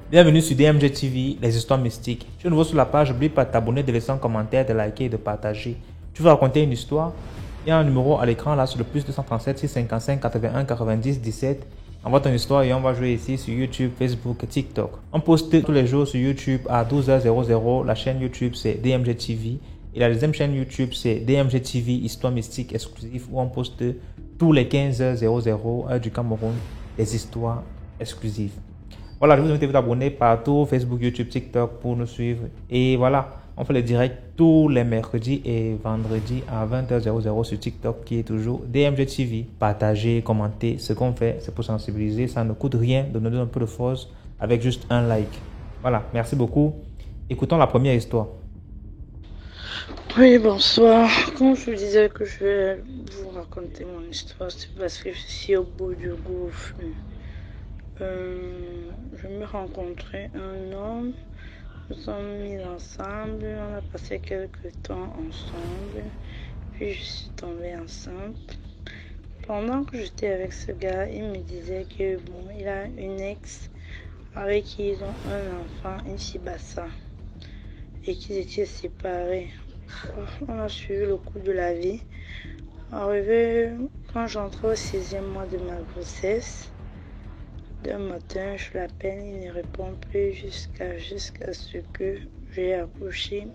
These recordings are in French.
Bienvenue sur DMG TV, les histoires mystiques. Si tu es nouveau sur la page, n'oublie pas de t'abonner, de laisser un commentaire, de liker et de partager. Tu veux raconter une histoire? Il y a un numéro à l'écran là sur le plus 237 655 81 90 17. Envoie ton histoire et on va jouer ici sur YouTube, Facebook et TikTok. On poste tous les jours sur YouTube à 12h00. La chaîne YouTube c'est DMG TV. Et la deuxième chaîne YouTube c'est DMG TV, histoire mystique exclusive, où on poste tous les 15h00 heure du Cameroun des histoires exclusives. Voilà, je vous invite à vous abonner partout, Facebook, YouTube, TikTok pour nous suivre. Et voilà, on fait les directs tous les mercredis et vendredis à 20h00 sur TikTok qui est toujours DMG TV. Partagez, commentez, ce qu'on fait, c'est pour sensibiliser. Ça ne coûte rien de nous donner un peu de force avec juste un like. Voilà, merci beaucoup. Écoutons la première histoire. Oui, bonsoir. Quand je vous disais que je vais vous raconter mon histoire, c'est parce que je suis au bout du gouffre. Je me rencontrais un homme, nous sommes mis ensemble, on a passé quelques temps ensemble, puis je suis tombée enceinte. Pendant que j'étais avec ce gars, il me disait que bon, il a une ex avec qui ils ont un enfant, une Shibasa, et qu'ils étaient séparés. On a suivi le cours de la vie. Arrivé, quand j'entrais au 6e mois de ma grossesse, d'un matin, je l'appelle, il ne répond plus jusqu'à ce que j'ai accouché.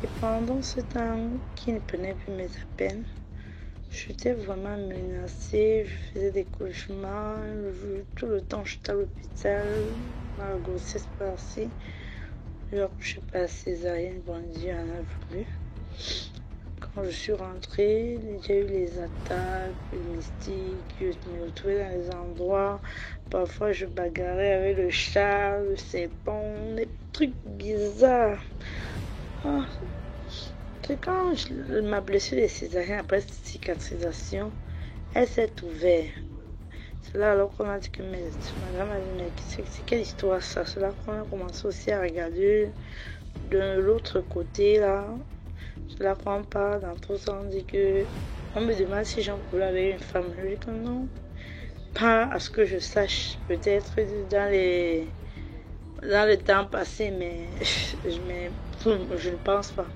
Et pendant ce temps qu'il ne prenait plus mes appels, j'étais vraiment menacée, je faisais des cauchemars, tout le temps j'étais à l'hôpital, ma grossesse par-ci. J'ai accouché par césarienne, bon Dieu en a voulu. Quand je suis rentrée, il y a eu les attaques, les mystiques, je me retrouvais dans les endroits. Parfois, je bagarrais avec le chat, le serpent, des trucs bizarres. Ah, c'est quand ma blessure de césarienne, après cette cicatrisation, elle s'est ouverte. C'est là alors qu'on a dit que ma madame a dit, mais c'est quelle histoire ça? C'est là qu'on a commencé aussi à regarder de l'autre côté là. C'est là qu'on parle dans tout ça, on dit que on me demande si j'en voulais avec une femme. Je dis que non, pas à ce que je sache, peut-être dans le temps passé, mais je ne pense pas.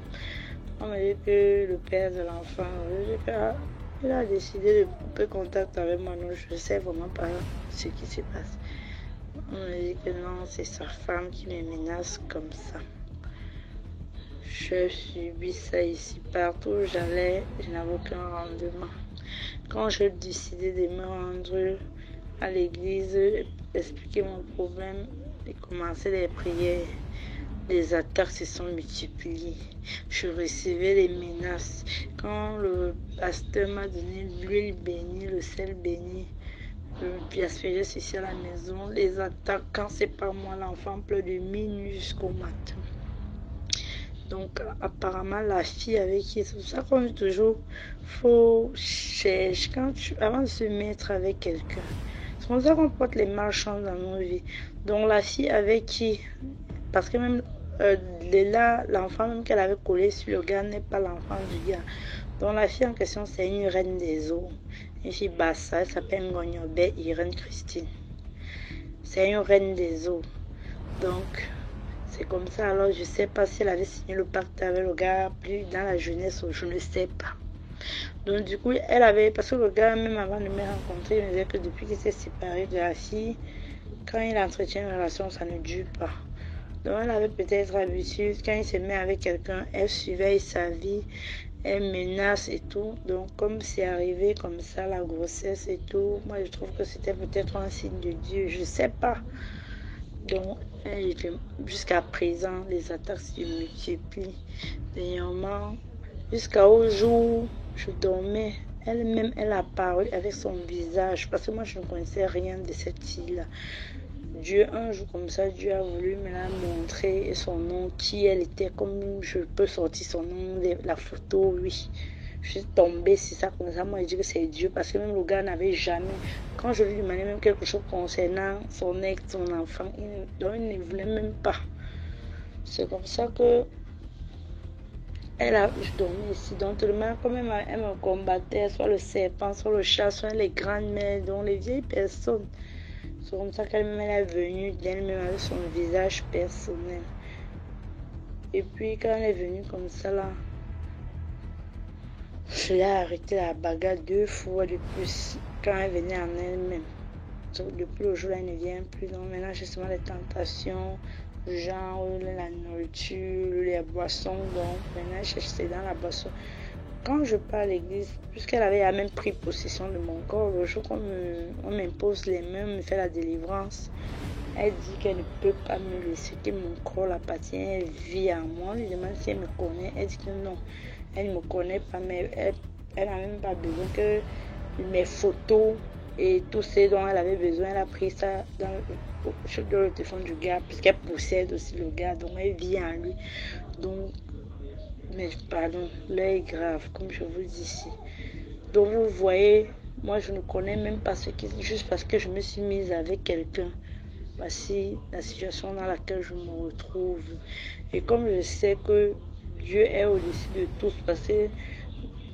On me dit que le père de l'enfant, il a décidé de couper contact avec moi, non, je ne sais vraiment pas ce qui se passe. On me dit que non, c'est sa femme qui me menace comme ça. Je subis ça ici, partout où j'allais, je n'avais aucun rendement. Quand j'ai décidé de me rendre à l'église, expliquer mon problème et commencer les prières, les attaques se sont multipliées. Je recevais les menaces. Quand le pasteur m'a donné l'huile bénie, le sel béni, puis asperger ceci à la maison, les attaques, quand c'est pas moi, l'enfant pleure de minuit jusqu'au matin. Donc, apparemment, la fille avec qui, c'est pour ça qu'on dit toujours, faut chercher avant de se mettre avec quelqu'un. C'est pour ça qu'on porte les malchances dans nos vies. Donc, la fille avec qui, parce que même là, l'enfant même qu'elle avait collé sur le gars n'est pas l'enfant du gars. Donc, la fille en question, c'est une reine des eaux. Une fille bassa, elle s'appelle Ngonyobé Irène Christine. C'est une reine des eaux. Donc, c'est comme ça, alors je ne sais pas si elle avait signé le pacte avec le gars plus dans la jeunesse, je ne sais pas. Donc du coup, elle avait, parce que le gars, même avant de me rencontrer, il me disait que depuis qu'il s'est séparé de la fille, quand il entretient une relation, ça ne dure pas. Donc elle avait peut-être l'habitude, quand il se met avec quelqu'un, elle surveille sa vie, elle menace et tout. Donc comme c'est arrivé comme ça, la grossesse et tout, moi je trouve que c'était peut-être un signe de Dieu, je ne sais pas. Donc, jusqu'à présent, les attaques se multiplient. Dernièrement, jusqu'au jour où je dormais, elle-même, elle a apparu avec son visage, parce que moi, je ne connaissais rien de cette fille-là. Dieu, un jour comme ça, Dieu a voulu me la montrer et son nom, qui elle était, comme je peux sortir son nom, la photo, oui. Je suis tombée sur ça comme ça. Moi, je dis que c'est Dieu parce que même le gars n'avait jamais. Quand je lui demandais même quelque chose concernant son ex, son enfant, il ne voulait même pas. C'est comme ça que Je dormais ici. Donc, tellement, comme elle me combattait, soit le serpent, soit le chat, soit les grandes mères, donc les vieilles personnes. C'est comme ça qu'elle-même est venue d'elle-même avec son visage personnel. Et puis, quand elle est venue comme ça, là, je l'ai arrêté la bagarre 2 fois de plus quand elle venait en elle-même. Donc, depuis le jour là, elle ne vient plus. Donc, maintenant, j'ai seulement les tentations, genre la nourriture, les boissons. Donc, maintenant, c'est dans la boisson. Quand je pars à l'église, puisqu'elle avait même pris possession de mon corps, le jour qu'on m'impose les mains, me fait la délivrance, elle dit qu'elle ne peut pas me laisser, que mon corps l'appartient, elle vit en moi. Je lui demande si elle me connaît. Elle dit que non, elle ne me connaît pas, mais elle n'a même pas besoin que mes photos et tout ce dont elle avait besoin. Elle a pris ça dans le téléphone du gars, puisqu'elle possède aussi le gars, donc elle vit en lui. Donc, mais pardon, l'heure est grave, comme je vous dis ici. Donc vous voyez, moi je ne connais même pas ce qui est, juste parce que je me suis mise avec quelqu'un. Voici la situation dans laquelle je me retrouve. Et comme je sais que Dieu est au-dessus de tous, parce que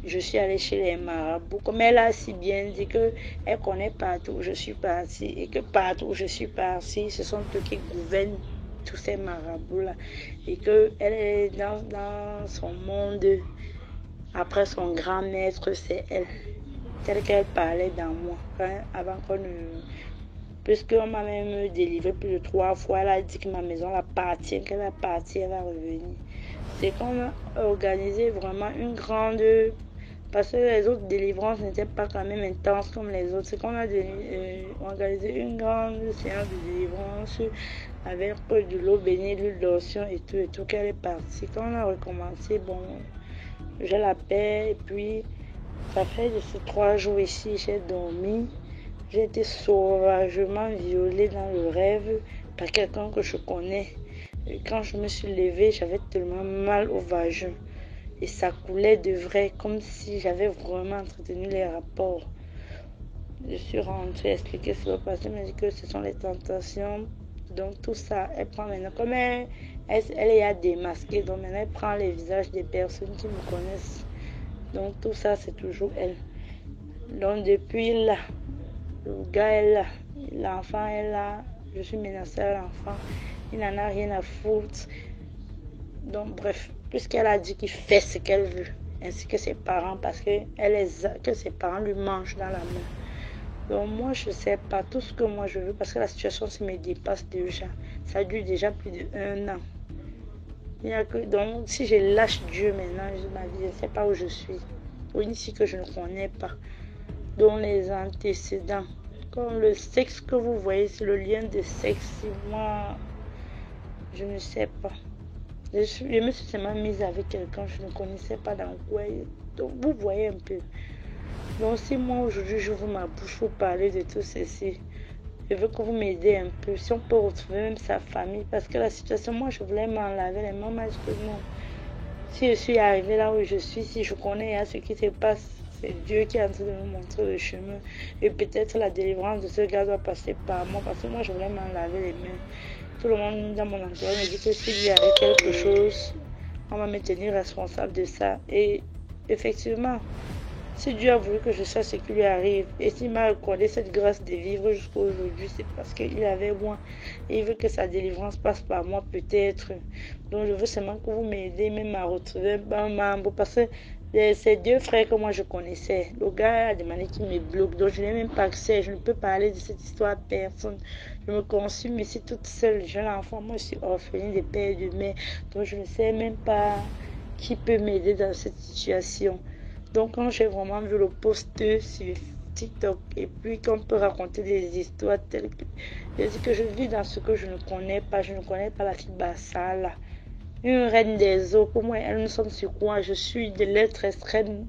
je suis allée chez les marabouts, comme elle a si bien dit qu'elle connaît partout où je suis partie, et que partout où je suis partie, ce sont eux qui gouvernent tous ces marabouts-là, et qu'elle est dans son monde, après son grand maître, c'est elle, telle qu'elle parlait dans moi, avant qu'on ne... Puisqu'on m'a même délivré plus de 3 fois, elle a dit que ma maison l'appartient, qu'elle va partir, elle va revenir. C'est qu'on a organisé vraiment une grande... Parce que les autres délivrances n'étaient pas quand même intenses comme les autres. C'est qu'on a organisé une grande séance de délivrance avec de l'eau bénie, de l'huile d'onction et tout, qu'elle est partie. Quand on a recommencé, bon, j'ai la paix et puis ça fait de ces 3 jours ici, j'ai dormi. J'ai été sauvagement violée dans le rêve par quelqu'un que je connais. Et quand je me suis levée, j'avais tellement mal au vagin. Et ça coulait de vrai, comme si j'avais vraiment entretenu les rapports. Je suis rentrée expliquer ce qui va passer, mais elle dit que ce sont les tentations. Donc tout ça, elle prend maintenant, comme elle est à démasquer, donc maintenant elle prend les visages des personnes qui me connaissent. Donc tout ça, c'est toujours elle. Donc depuis là, le gars est là, l'enfant est là, je suis menacée à l'enfant, il n'en a rien à foutre. Donc bref, puisqu'elle a dit qu'il fait ce qu'elle veut, ainsi que ses parents, parce que ses parents lui mangent dans la main. Donc moi je ne sais pas tout ce que moi je veux, parce que la situation me dépasse déjà. Ça dure déjà plus d'1 an. Donc si je lâche Dieu maintenant, ma vie, je ne sais pas où je suis. Ou ici que je ne connais pas. Dont les antécédents, comme le sexe que vous voyez, c'est le lien de sexe. Moi, je ne sais pas. Je me suis seulement mise avec quelqu'un, je ne connaissais pas dans quoi. Donc, vous voyez un peu. Donc, si moi aujourd'hui j'ouvre ma bouche pour parler de tout ceci, je veux que vous m'aidez un peu. Si on peut retrouver même sa famille, parce que la situation, moi je voulais m'en laver les mains, mais je dis non. Si je suis arrivée là où je suis, si je connais ce qui se passe, c'est Dieu qui est en train de nous montrer le chemin. Et peut-être la délivrance de ce gars doit passer par moi. Parce que moi, je voulais m'en laver les mains. Tout le monde dans mon entourage me dit que s'il y avait quelque chose, on va me tenir responsable de ça. Et effectivement, si Dieu a voulu que je sache ce qui lui arrive, et s'il m'a accordé cette grâce de vivre jusqu'à aujourd'hui, c'est parce qu'il avait moi. Et il veut que sa délivrance passe par moi peut-être. Donc je veux seulement que vous m'aidez même à retrouver un membre. Parce que c'est 2 frères que moi je connaissais. Le gars a demandé qu'il me bloque. Donc je n'ai même pas accès. Je ne peux parler de cette histoire à personne. Je me consume ici toute seule. Jeune enfant, moi je suis orpheline de père et de mère. Donc je ne sais même pas qui peut m'aider dans cette situation. Donc quand j'ai vraiment vu le post sur TikTok et puis qu'on peut raconter des histoires telles que... Je dis que je vis dans ce que je ne connais pas. Je ne connais pas la fille Bassala. Une reine des eaux. Pour moi, elle nous sommes sur quoi? Je suis de l'autre extrême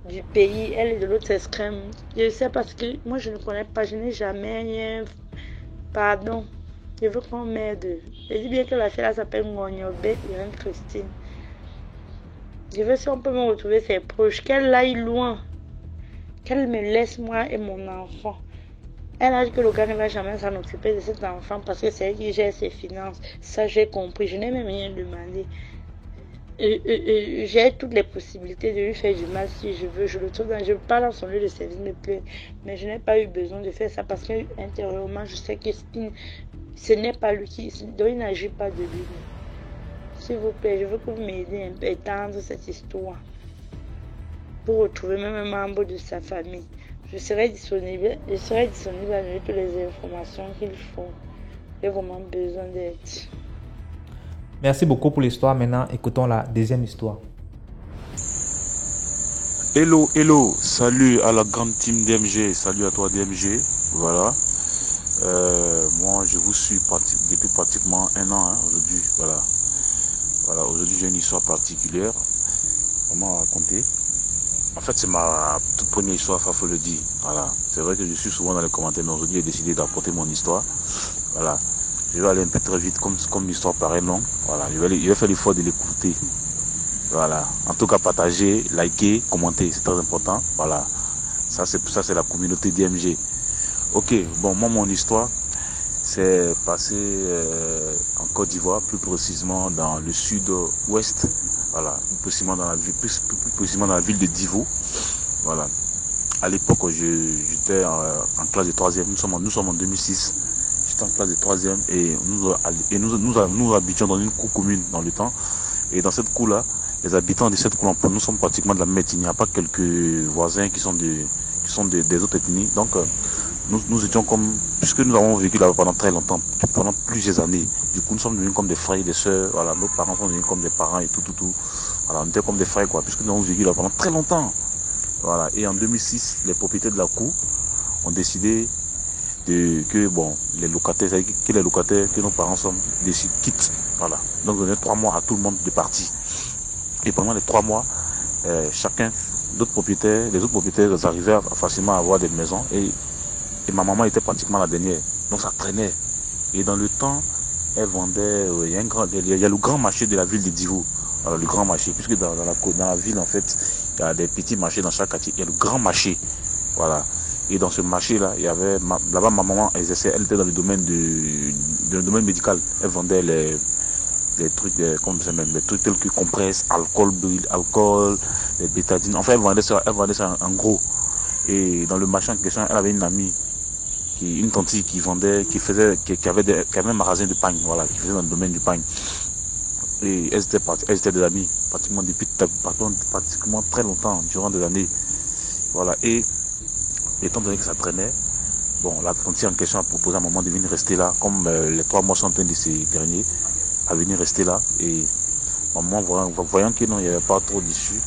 du pays. Elle est de l'autre extrême. Je sais parce que moi, je ne connais pas. Je n'ai jamais rien. Pardon. Je veux qu'on m'aide. Je dis bien que la fille là s'appelle Ngonyobe Irène Christine. Je veux si on peut me retrouver ses proches. Qu'elle aille loin. Qu'elle me laisse moi et mon enfant. Elle a dit que le gars ne va jamais s'en occuper de cet enfant parce que c'est elle qui gère ses finances. Ça, j'ai compris. Je n'ai même rien demandé. j'ai toutes les possibilités de lui faire du mal si je veux. Je le trouve je parle dans son lieu de service me plaît, mais je n'ai pas eu besoin de faire ça parce que intérieurement je sais que ce n'est pas lui donc il n'agit pas de lui. S'il vous plaît, je veux que vous m'aidiez un peu à étendre cette histoire pour retrouver même un membre de sa famille. Je serai disponible à donner toutes les informations qu'il faut. J'ai vraiment besoin d'aide. Merci beaucoup pour l'histoire. Maintenant, écoutons la deuxième histoire. Hello, hello, salut à la grande team DMG, salut à toi DMG, voilà. Moi je vous suis depuis pratiquement un an aujourd'hui, voilà. Voilà, aujourd'hui j'ai une histoire particulière, comment raconter. En fait c'est ma toute première histoire, il faut le dire, voilà. C'est vrai que je suis souvent dans les commentaires, mais aujourd'hui j'ai décidé d'apporter mon histoire, voilà. Je vais aller un peu très vite, comme l'histoire paraît longue, voilà. Je vais faire l'effort de l'écouter. Voilà. En tout cas, partager, liker, commenter, c'est très important. Voilà. Ça, c'est la communauté DMG. Ok. Bon, moi, mon histoire, c'est passé en Côte d'Ivoire, plus précisément dans le sud-ouest. Voilà. Plus précisément dans la ville de Divo. Voilà. À l'époque, j'étais en classe de 3e. Nous sommes en 2006. J'étais en classe de 3e et nous habitions dans une cour commune dans le temps. Et dans cette cour-là, les habitants de cette cour, nous sommes pratiquement de la même ethnie. Il n'y a pas quelques voisins qui sont des autres ethnies. Donc, nous étions comme, puisque nous avons vécu là pendant très longtemps, pendant plusieurs années. Du coup, nous sommes devenus comme des frères et des sœurs. Voilà, nos parents sont devenus comme des parents et tout. Voilà, on était comme des frères, quoi, puisque nous avons vécu là pendant très longtemps. Voilà. Et en 2006, les propriétaires de la cour ont décidé que les locataires, que nos parents quittent. Voilà. Donc, on a 3 mois à tout le monde de partir. Et pendant les 3 mois, les autres propriétaires arrivaient facilement à avoir des maisons. Et ma maman était pratiquement la dernière. Donc ça traînait. Et dans le temps, elle vendait, il y a le grand marché de la ville de Divo. Alors, le grand marché, puisque dans la ville, en fait, il y a des petits marchés dans chaque quartier. Il y a le grand marché. Voilà. Et dans ce marché-là, il y avait, là-bas, ma maman exerçait, elle était dans le domaine médical. Elle vendait les trucs, les trucs tels que compresse, alcool, les bétadines. Enfin, elle vendait ça en gros. Et dans le marché en question, elle avait une amie, une tante qui avait un magasin de pagne, voilà, qui faisait dans le domaine du pagne. Et elles étaient des amies, pratiquement depuis pratiquement très longtemps, durant des années. Voilà. Et étant donné que ça traînait, la tante en question a proposé à un moment de venir rester là, comme les 3 mois sont en train de se gagner, à venir rester là. Et maman, voyant qu'il n'y avait pas trop d'issue,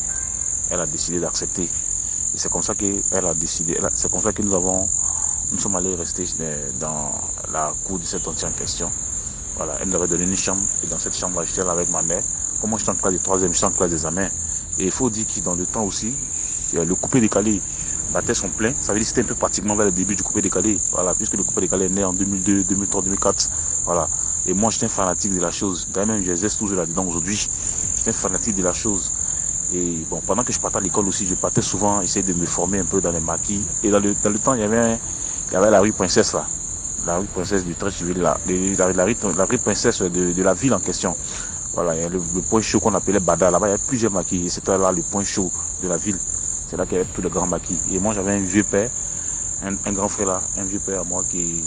elle a décidé d'accepter. Et c'est comme ça qu'elle a décidé, c'est comme ça que nous sommes allés rester dans la cour de cette tante en question. Voilà, elle nous avait donné une chambre, et dans cette chambre-là, j'étais là avec ma mère. Comme moi, j'étais en classe de 3e, j'étais en classe d'examen. Et il faut dire que dans le temps aussi, le coupé-décalé battait son plein. Ça veut dire que c'était un peu pratiquement vers le début du coupé-décalé. Voilà, puisque le coupé-décalé est né en 2002, 2003, 2004. Voilà. Et moi, j'étais un fanatique de la chose. D'ailleurs, même, j'exerce toujours là-dedans aujourd'hui. J'étais un fanatique de la chose. Et pendant que je partais à l'école aussi, je partais souvent essayer de me former un peu dans les maquis. Et dans le temps, il y avait la rue Princesse là. La rue Princesse du Très-Civil là. La rue Princesse de la ville en question. Voilà, il y a le point chaud qu'on appelait Bada. Là-bas, il y a plusieurs maquis. Et c'était là le point chaud de la ville. C'est là qu'il y avait tous les grands maquis. Et moi, j'avais un vieux père, un grand frère là, un vieux père à moi qui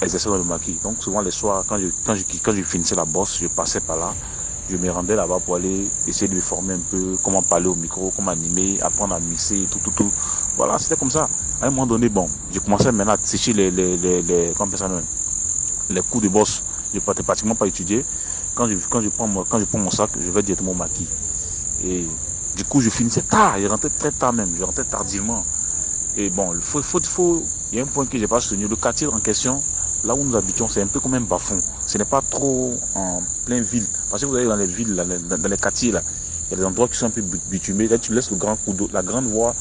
exerçait dans le maquis. Donc souvent les soirs, quand je finissais la bosse, je passais par là. Je me rendais là-bas pour aller essayer de me former un peu, comment parler au micro, comment animer, apprendre à mixer, tout. Voilà, c'était comme ça. À un moment donné, j'ai commencé maintenant à sécher les coups de bosse. Je ne partais pratiquement pas étudier. Quand je prends mon sac, je vais directement au maquis. Et du coup, je finissais tard, je rentrais très tard même, je rentrais tardivement. Et il y a un point que je n'ai pas souligné, le quartier en question, là où nous habitions, c'est un peu comme un bas-fond. Ce n'est pas trop en pleine ville. Parce que vous allez dans les villes, dans les quartiers, là, il y a des endroits qui sont un peu bitumés. Là, tu laisses le grand coup d'eau, la grande voie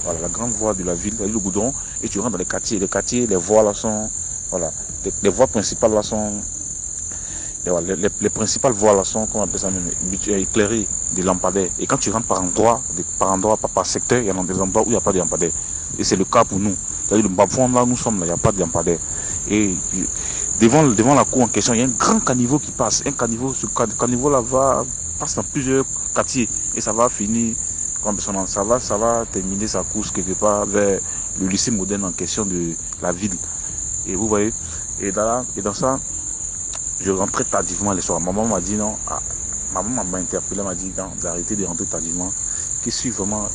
de la ville, le goudron, et tu rentres dans les quartiers. Les quartiers, les voies là sont, voilà, les voies principales là sont, les principales voies là sont, comment on appelle ça même, éclairées, des lampadaires. Et quand tu rentres par endroit, par secteur, il y a des endroits où il n'y a pas de lampadaires. Et c'est le cas pour nous. C'est-à-dire le bas-fond là, nous sommes là, il n'y a pas de lampadaires. Et devant la cour en question, il y a un grand caniveau qui passe. Un caniveau, ce caniveau là va passe dans plusieurs quartiers et ça va finir comme ça va terminer sa course quelque part vers le lycée moderne en question de la ville. Et vous voyez, et dans ça, je rentrais tardivement le soir. Maman m'a dit non, maman m'a interpellé, m'a dit d'arrêter de rentrer tardivement. Que si vraiment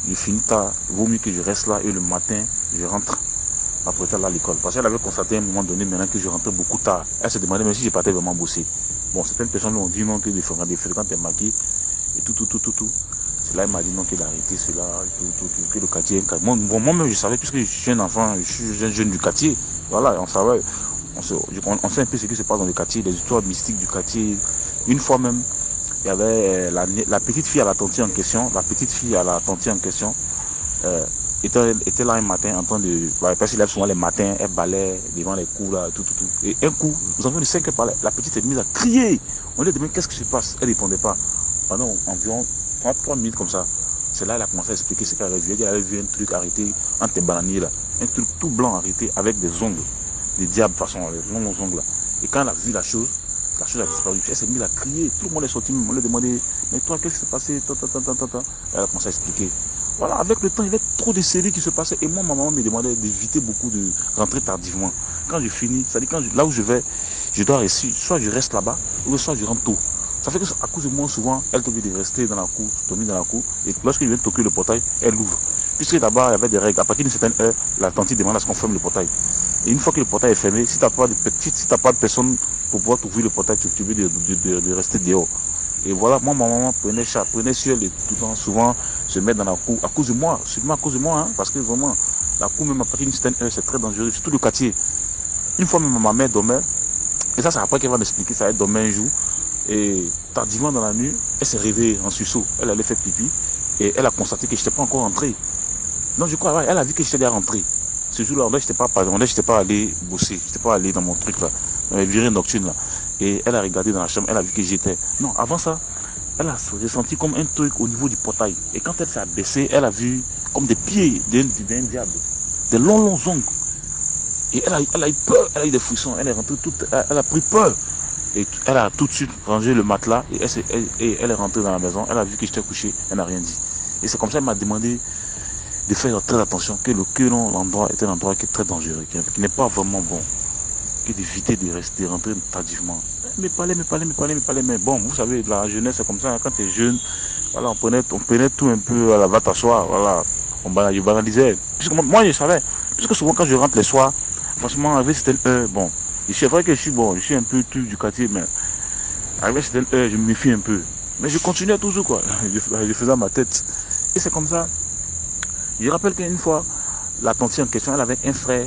je finis tard, vaut mieux que je reste là et le matin, je rentre après ça à l'école. Parce qu'elle avait constaté à un moment donné maintenant que je rentrais beaucoup tard. Elle se demandait même si je partais vraiment bosser. Bon, certaines personnes lui ont dit non, que des fréquentes est maquillé et tout. C'est là elle m'a dit non, qu'il a arrêté cela, que le quartier est un quartier. Moi-même je savais, puisque je suis un enfant, je suis un jeune du quartier. Voilà, on savait, on sait un peu ce qui se passe dans le quartier, les histoires mystiques du quartier. Une fois même, il y avait la petite fille à la tante en question, était là un matin en train de... Parce qu'elle lève souvent les matins, elle balait devant les coups là, tout. Et un coup, nous avons eu 5 heures par là, la petite est mise à crier. On lui a demandé qu'est-ce qui se passe, elle ne répondait pas. Pendant environ 3 minutes comme ça, c'est là qu'elle a commencé à expliquer ce qu'elle avait vu. Elle avait vu un truc arrêté entre les bananiers là, un truc tout blanc arrêté avec des ongles, des diables de façon, les longs ongles là. Et quand elle a vu la chose a disparu. Elle s'est mise à crier, tout le monde est sorti, on lui a demandé, mais toi qu'est-ce qui s'est passé? Elle a commencé à expliquer. Voilà, avec le temps, il y avait trop de séries qui se passaient. Et moi, ma maman me demandait d'éviter beaucoup de rentrer tardivement. Quand je finis, c'est-à-dire là où je vais, je dois rester, soit je reste là-bas, ou soit je rentre tôt. Ça fait que à cause de moi, souvent, elle t'oblige de rester dans la cour, dormir dans la cour. Et lorsque je viens de toquer le portail, elle ouvre. Puisque d'abord, il y avait des règles. À partir d'une certaine heure, la tante demande à ce qu'on ferme le portail. Et une fois que le portail est fermé, si tu n'as pas de personne pour pouvoir t'ouvrir le portail, tu veux de rester dehors. Et voilà, moi, ma maman prenait sur elle et tout le temps, souvent, se mettre dans la cour, à cause de moi, seulement à cause de moi, hein, parce que vraiment, la cour, même à partir d'une certaine heure, c'est très dangereux, surtout le quartier. Une fois, même ma mère dormait, et ça, c'est après qu'elle va m'expliquer, ça, elle dormait un jour, et tardivement dans la nuit, elle s'est réveillée en sursaut, elle allait faire pipi, et elle a constaté que je n'étais pas encore rentré. Non, je crois, ouais, elle a vu que j'étais déjà rentré. Ce jour-là, je n'étais pas allé bosser, je n'étais pas allé dans mon truc là, dans les virées nocturnes là. Et elle a regardé dans la chambre, elle a vu que j'étais. Non, avant ça, elle a ressenti comme un truc au niveau du portail. Et quand elle s'est abaissée, elle a vu comme des pieds d'un diable, des longs ongles. Et elle a eu peur, elle a eu des frissons, elle est rentrée elle a pris peur. Et elle a tout de suite rangé le matelas et elle est rentrée dans la maison, elle a vu que j'étais couché, elle n'a rien dit. Et c'est comme ça qu'elle m'a demandé de faire très attention, que l'endroit est un endroit qui est très dangereux, qui n'est pas vraiment bon. Que d'éviter de rentrer tardivement. Mais bon, vous savez, la jeunesse c'est comme ça, quand tu es jeune, voilà, on prenait tout un peu à la va t'asseoir, voilà, on banalisait. Puisque moi je savais, puisque souvent quand je rentre les soirs, franchement, avec certaines heures, bon, c'est vrai que je suis un peu tout du quartier, mais avec certaines heures, je me méfie un peu. Mais je continuais toujours, quoi, je faisais ma tête. Et c'est comme ça. Je rappelle qu'une fois, la tante en question, elle avait un frère,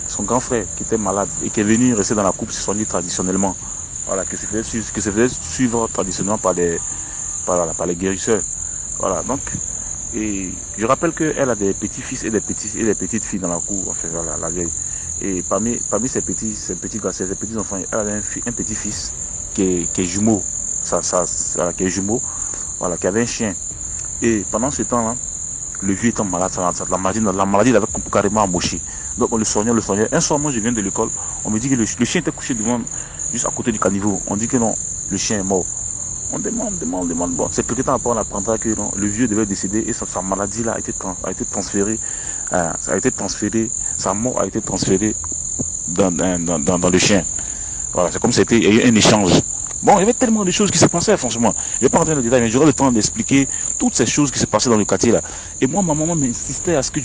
son grand frère qui était malade et qui est venu rester dans la coupe se soigner traditionnellement. Voilà, qui se faisait suivre traditionnellement par les guérisseurs. Voilà, donc, et je rappelle qu'elle a des petits-fils et des petites filles dans la cour, enfin, voilà, la vieille. Et parmi ses petits enfants, elle avait un petit-fils qui est jumeau, qui est jumeau, voilà, qui avait un chien. Et pendant ce temps-là, le vieux étant malade, la maladie l'avait carrément embauché. Donc on le soignait. Un soir, moi je viens de l'école, on me dit que le chien était couché devant, juste à côté du caniveau. On dit que non, le chien est mort. On demande. Bon, c'est quelque temps après on apprendra que non, le vieux devait décéder et sa maladie là a été transférée. Sa mort a été transférée dans le chien. Voilà, c'est comme si c'était un échange. Bon, il y avait tellement de choses qui se passaient, franchement. Je ne vais pas rentrer dans le détail, mais j'aurai le temps d'expliquer toutes ces choses qui se passaient dans le quartier là. Et moi, ma maman m'insistait à ce que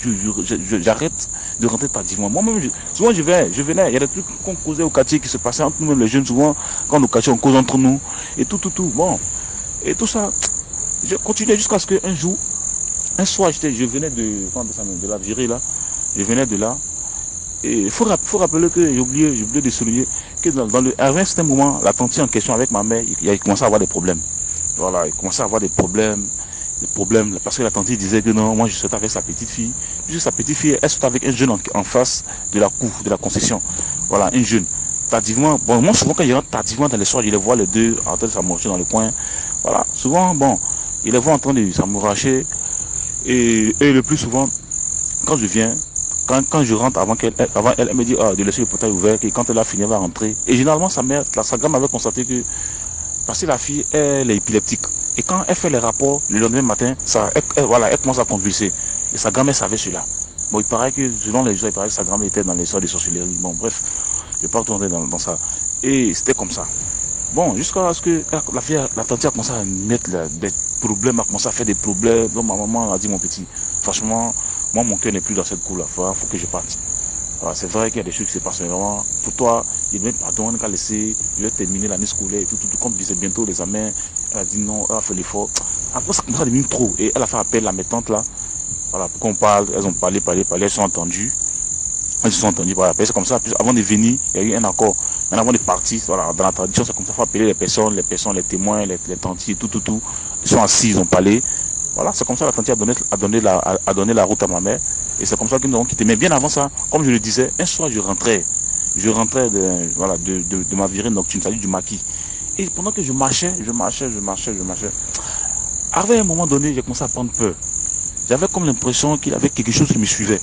j'arrête de rentrer tardivement. Moi-même, souvent je venais, il y a des trucs qu'on causait au quartier qui se passaient entre nous-mêmes, les jeunes, souvent, quand au quartier, on cause entre nous, et tout. Bon, et tout ça, je continuais jusqu'à ce qu'un jour, un soir, je venais de l'Algérie là, je venais de là. Et il faut rappeler que j'ai oublié de souligner que à un certain moment, la tante en question avec ma mère, il a commencé à avoir des problèmes. Voilà, il commençait à avoir des problèmes, parce que la tante disait que non, moi je sortais avec sa petite fille. Puisque sa petite fille, elle sortait avec un jeune en face de la cour, de la concession. Voilà, un jeune. Tardivement, bon, moi souvent quand je rentre tardivement dans les soirs, je les vois les deux en train de s'amouracher dans le coin. Voilà, souvent, bon, je les vois en train de s'amouracher. Et le plus souvent, quand je viens, quand je rentre avant elle me dit de laisser le portail ouvert et quand elle a fini elle va rentrer. Et généralement sa grand avait constaté que Parce que la fille, elle est épileptique. Et quand elle fait les rapports, le lendemain matin, voilà, elle commence à convulser. Et sa grand-mère savait cela. Bon, il paraît que, selon les gens, il paraît que sa grand-mère était dans les sortes de sorcellerie. Bon, bref, je ne vais pas retourner dans ça. Et c'était comme ça. Bon, jusqu'à ce que la tante a commencé à mettre des problèmes, a commencé à faire des problèmes. Donc ma maman a dit, mon petit, franchement, moi, mon cœur n'est plus dans cette cour-là. Il faut que je parte. Voilà, c'est vrai qu'il y a des choses qui se passent, mais vraiment, pour toi, il devait pardon, qu'à laisser, je vais terminer l'année scolaire et tout, comme disait bientôt les amens. Elle a dit non, elle a fait l'effort. Après, ça commence à devenir trop. Et elle a fait appel à mes tantes là. Voilà, pour qu'on parle, elles ont parlé, elles sont entendues. Elles se sont entendues, voilà. C'est comme ça, avant de venir, il y a eu un accord. Maintenant, avant de partir, voilà, dans la tradition, c'est comme ça, il faut appeler les personnes, les témoins, les tantiers, tout. Ils sont assis, ils ont parlé. Voilà, c'est comme ça, la tante a donné la route à ma mère. Et c'est comme ça que nous avons quitté. Mais bien avant ça, comme je le disais, un soir, je rentrais de ma virée nocturne, c'est-à-dire du maquis. Et pendant que je marchais. Arrivé à un moment donné, j'ai commencé à prendre peur. J'avais comme l'impression qu'il y avait quelque chose qui me suivait.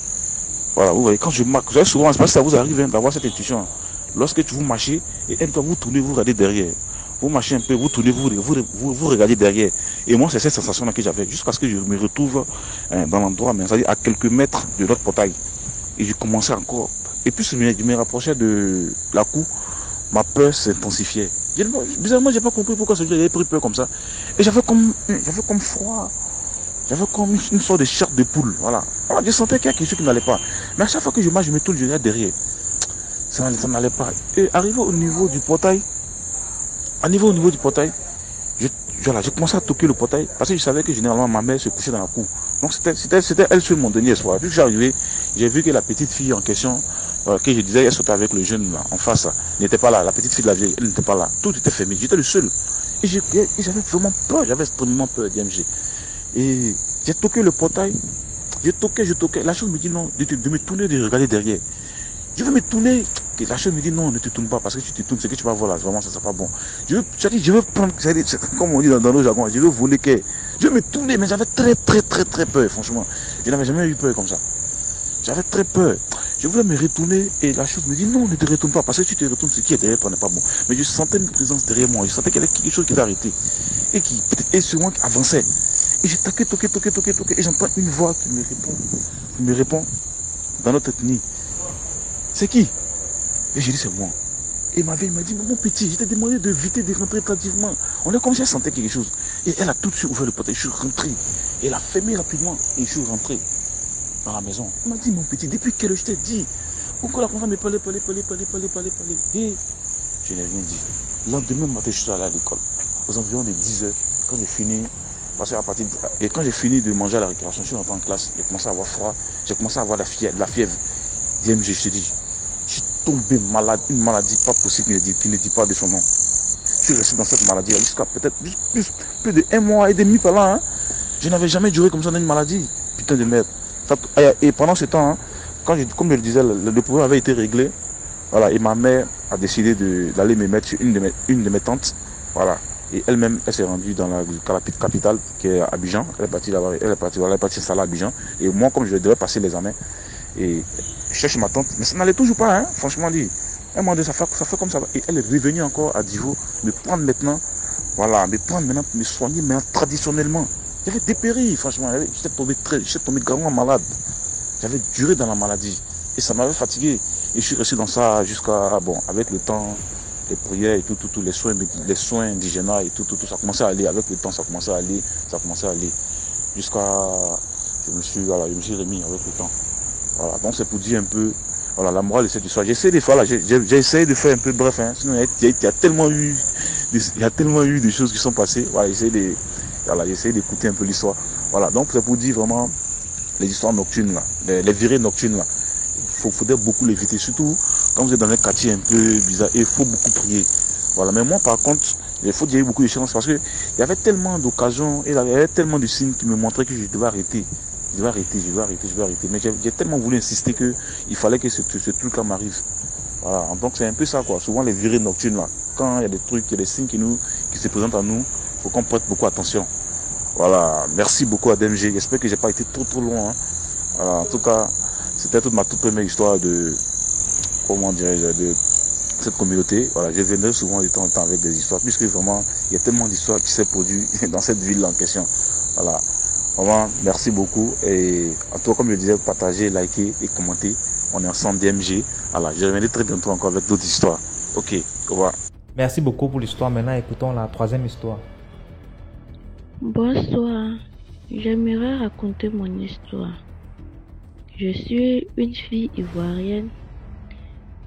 Voilà, vous voyez, quand je marche, vous savez souvent, c'est pas ça vous arrive d'avoir cette intuition. Lorsque vous marchez, et vous tournez, vous regardez derrière. Vous marchez un peu, vous tournez, vous regardez derrière. Et moi, c'est cette sensation-là que j'avais, jusqu'à ce que je me retrouve dans l'endroit, c'est-à-dire à quelques mètres de notre portail. Et je commençais encore. Et puis, je me rapprochais de la cour, ma peur s'intensifiait. Bizarrement, j'ai pas compris pourquoi j'avais pris peur comme ça. Et j'avais comme froid. J'avais comme une sorte de chair de poule. Voilà. Je sentais qu'il y a quelque chose qui n'allait pas. Mais à chaque fois que je marche, je me tourne, je regarde derrière. Ça n'allait pas. Et arrivé au niveau du portail, j'ai commencé à toquer le portail parce que je savais que généralement ma mère se couchait dans la cour. Donc c'était elle seule mon dernier espoir. Puis que j'arrivais, j'ai vu que la petite fille en question, que je disais, elle sautait avec le jeune là, en face, n'était pas là. La petite fille de la vieille, elle n'était pas là. Tout était fermé. J'étais le seul. Et j'avais vraiment peur. J'avais extrêmement peur d'IMG. Et j'ai toqué le portail. Je toquais. La chose me dit non, de me tourner, de regarder derrière. Je veux me tourner. La chose me dit non, ne te tourne pas, parce que tu te tournes, ce que tu vas voir là, vraiment, ça ne sera pas bon. Je veux prendre, comme on dit dans nos jargons, je veux voler qu'elle. Je veux me tourner, mais j'avais très peur, franchement. Je n'avais jamais eu peur comme ça. J'avais très peur. Je voulais me retourner et la chose me dit non, ne te retourne pas, parce que tu te retournes, ce qui est derrière toi n'est pas bon. Mais je sentais une présence derrière moi, je sentais qu'il y avait quelque chose qui était arrêté. Et sur moi qui avançait. Et j'ai toqué, et j'entends une voix qui me répond dans notre ethnie. C'est qui? Et j'ai dit c'est moi. Et ma vieille m'a dit, mon petit, je t'ai demandé de éviter de rentrer tardivement. On a commencé à sentir quelque chose. Et elle a tout de suite ouvert le portail, je suis rentré. Et elle a fermé rapidement et je suis rentré dans la maison. Elle m'a dit, mon petit, depuis quelle heure je t'ai dit? Pourquoi la enfant me parlait. Et je n'ai rien dit. Le lendemain matin, je suis allé à l'école. Aux environs de 10 heures, quand j'ai fini. Et quand j'ai fini de manger à la récréation, je suis rentré en classe, j'ai commencé à avoir froid, j'ai commencé à avoir la fièvre. Je te dis, je suis tombé malade, une maladie pas possible qui ne dit pas de son nom. Je suis resté dans cette maladie jusqu'à peut-être plus de 1 mois et demi par là. Hein. Je n'avais jamais duré comme ça dans une maladie. Putain de merde. Et pendant ce temps, hein, comme je le disais, le problème avait été réglé. Voilà, et ma mère a décidé d'aller me mettre chez une de mes tantes. Voilà. Et elle-même, elle s'est rendue dans la capitale, qui est Abidjan. Elle est partie s'installer à Abidjan. Et moi, comme je devais passer les examens, et je cherche ma tante, mais ça n'allait toujours pas, hein, franchement dit. Elle m'a dit, ça fait comme ça. Et elle est revenue encore à Divo, me prendre maintenant, me soigner maintenant traditionnellement. J'avais dépéri, franchement. J'étais tombé gravement malade. J'avais duré dans la maladie. Et ça m'avait fatigué. Et je suis resté dans ça jusqu'à, avec le temps, les prières et tout, les soins indigènes et tout, ça commençait à aller. Avec le temps, ça commençait à aller. Jusqu'à, je me suis remis avec le temps. Voilà, donc c'est pour dire un peu, voilà, la morale de cette histoire. J'ai essayé de faire un peu bref, hein, sinon il y a tellement eu des choses qui sont passées. Voilà, j'ai essayé d'écouter un peu l'histoire. Voilà, donc c'est pour dire vraiment les histoires nocturnes là, les virées nocturnes là. Il faudrait beaucoup l'éviter, surtout quand vous êtes dans un quartier un peu bizarre, et il faut beaucoup prier. Voilà, mais moi par contre, il faut dire beaucoup de chances parce que il y avait tellement d'occasions et il y avait tellement de signes qui me montraient que je devais arrêter. Je vais arrêter. Mais j'ai tellement voulu insister qu'il fallait que ce truc-là m'arrive. Voilà, donc c'est un peu ça quoi. Souvent les virées nocturnes là, quand il y a des trucs, il y a des signes qui se présentent à nous, il faut qu'on prête beaucoup attention. Voilà, merci beaucoup à DMG. J'espère que j'ai pas été trop loin. Hein. Voilà, en tout cas, c'était ma toute première histoire de, comment dirais-je, cette communauté. Voilà, je viendrai souvent de temps en temps avec des histoires, puisque vraiment, il y a tellement d'histoires qui s'est produit dans cette ville en question. Voilà. Vraiment, merci beaucoup. Et en tout cas, comme je disais, partagez, likez et commentez. On est ensemble DMG. Voilà, je reviendrai très bientôt encore avec d'autres histoires. Ok, au revoir. Merci beaucoup pour l'histoire. Maintenant, écoutons la troisième histoire. Bonsoir, j'aimerais raconter mon histoire. Je suis une fille ivoirienne.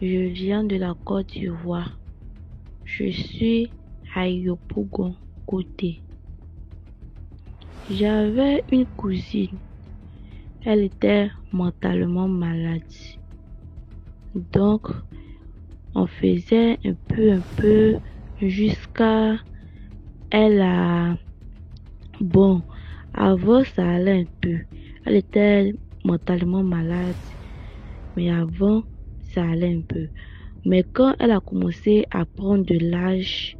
Je viens de la Côte d'Ivoire. Je suis à Yopougon, côté. J'avais une cousine. Elle était mentalement malade. Donc, on faisait un peu jusqu'à elle a... Bon, avant ça allait un peu. Elle était mentalement malade. Mais avant, ça allait un peu. Mais quand elle a commencé à prendre de l'âge,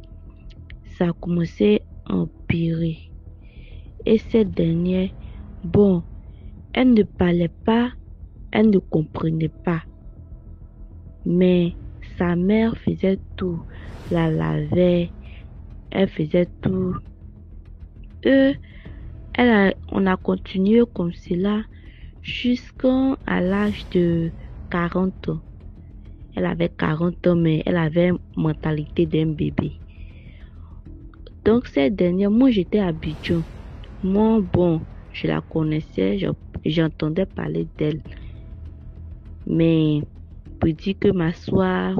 ça a commencé à empirer. Et cette dernière, bon, elle ne parlait pas, elle ne comprenait pas. Mais sa mère faisait tout, la lavait, elle faisait tout. On a continué comme cela jusqu'à l'âge de 40 ans. Elle avait 40 ans, mais elle avait la mentalité d'un bébé. Donc cette dernière, moi j'étais à Abidjan. Moi, bon, je la connaissais, j'entendais parler d'elle. Mais pour dire que m'asseoir,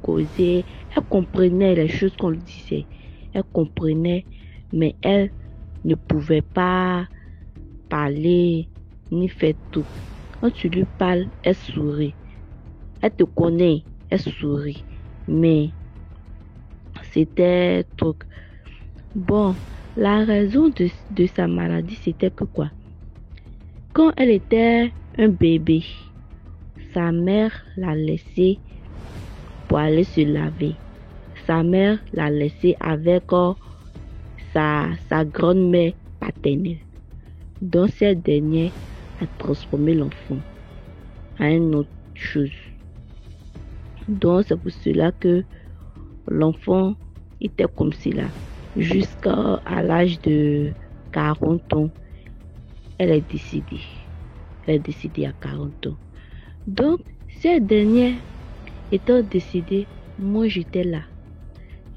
causer, elle comprenait les choses qu'on lui disait. Elle comprenait, mais elle ne pouvait pas parler ni faire tout. Quand tu lui parles, elle sourit. Elle te connaît, elle sourit. Mais c'était truc. Bon, la raison de sa maladie, c'était que quoi? Quand elle était un bébé, sa mère l'a laissé pour aller se laver. Sa mère l'a laissé avec sa grand-mère paternelle. Donc cette dernière a transformé l'enfant en une autre chose. Donc c'est pour cela que l'enfant était comme cela. Jusqu'à l'âge de 40 ans, elle est décédée. Elle est décédée à 40 ans. Donc cette dernière étant décédée, moi j'étais là.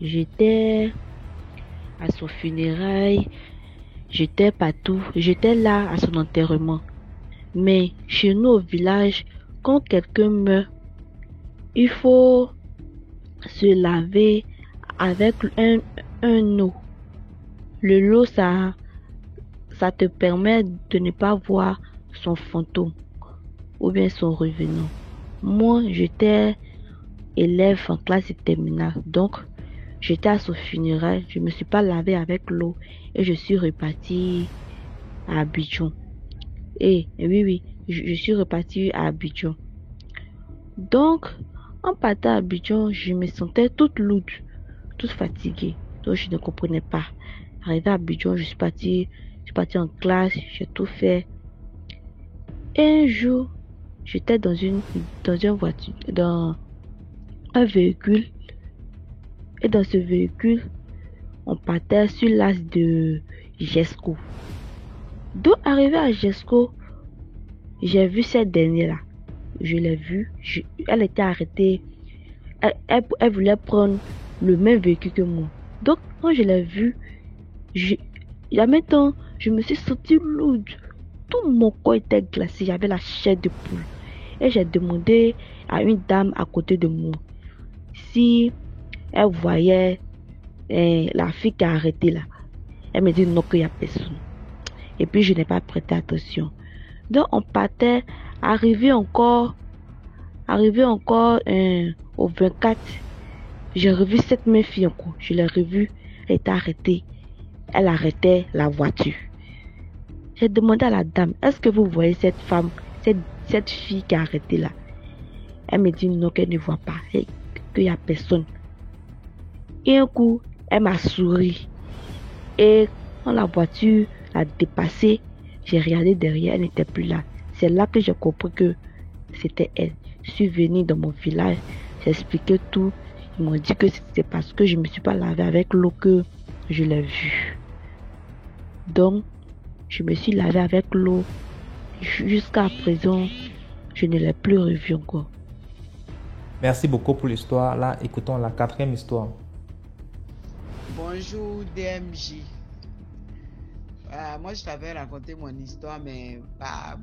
J'étais à son funérail, j'étais partout, j'étais là à son enterrement. Mais chez nous au village, quand quelqu'un meurt, il faut se laver avec un eau. Le lot, ça te permet de ne pas voir son fantôme ou bien son revenant. Moi, j'étais élève en classe terminale, donc j'étais à son funérail. Je me suis pas lavé avec l'eau et je suis reparti à Abidjan. Et oui, je suis reparti à Abidjan. Donc, en partant à Abidjan, je me sentais toute lourde, toute fatiguée. Donc, je ne comprenais pas. Arrivé à Abidjan, je suis parti en classe, j'ai tout fait. Et un jour, j'étais dans une voiture, dans un véhicule. Et dans ce véhicule, on partait sur l'as de Jesco. Donc, arrivé à Jesco, j'ai vu cette dernière-là. Je l'ai vue. Elle était arrêtée. Elle voulait prendre le même véhicule que moi. Donc, quand je l'ai vue, en même temps, je me suis sentie lourde. Tout mon corps était glacé. J'avais la chair de poule. Et j'ai demandé à une dame à côté de moi si elle voyait la fille qui a arrêté là. Elle me dit non, qu'il n'y a personne. Et puis, je n'ai pas prêté attention. Donc, on partait, arrivé encore au 24. J'ai revu cette même fille encore. Je l'ai revue. Elle était arrêtée. Elle arrêtait la voiture. J'ai demandé à la dame, est-ce que vous voyez cette femme, cette fille qui est arrêtée là? Elle me dit non, qu'elle ne voit pas, et qu'il n'y a personne. Et un coup, elle m'a souri. Et quand la voiture a dépassé, j'ai regardé derrière, elle n'était plus là. C'est là que j'ai compris que c'était elle. Je suis venue dans mon village, j'ai expliqué tout. Ils m'ont dit que c'était parce que je ne me suis pas lavé avec l'eau que je l'ai vu. Donc, je me suis lavé avec l'eau. Jusqu'à présent, je ne l'ai plus revu encore. Merci beaucoup pour l'histoire. Là, écoutons la 4e histoire. Bonjour DMJ. Moi, je t'avais raconté mon histoire, mais à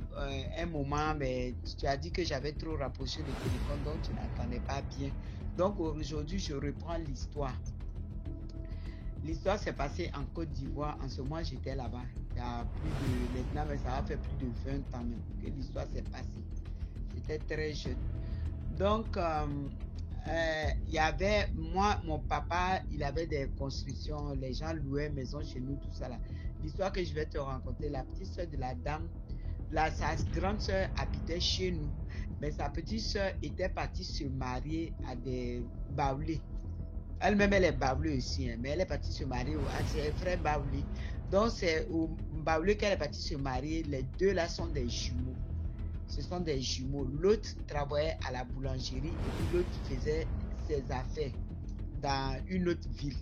un moment, mais tu as dit que j'avais trop rapproché le téléphone, donc tu n'entendais pas bien. Donc aujourd'hui, je reprends l'histoire. L'histoire s'est passée en Côte d'Ivoire. En ce moment, j'étais là-bas. Il y a plus de... Maintenant, mais ça a fait plus de 20 ans même que l'histoire s'est passée. J'étais très jeune. Donc, il y avait... Moi, mon papa, il avait des constructions. Les gens louaient maison chez nous, tout ça là. L'histoire que je vais te raconter, la petite soeur de la dame, sa grande soeur habitait chez nous. Mais sa petite soeur était partie se marier à des baoulés. Elle-même, elle est baoulée aussi, hein, mais elle est partie se marier à ses frères baoulés. Donc, c'est au baoulé qu'elle est partie se marier. Les deux là sont des jumeaux. Ce sont des jumeaux. L'autre travaillait à la boulangerie et puis l'autre faisait ses affaires dans une autre ville.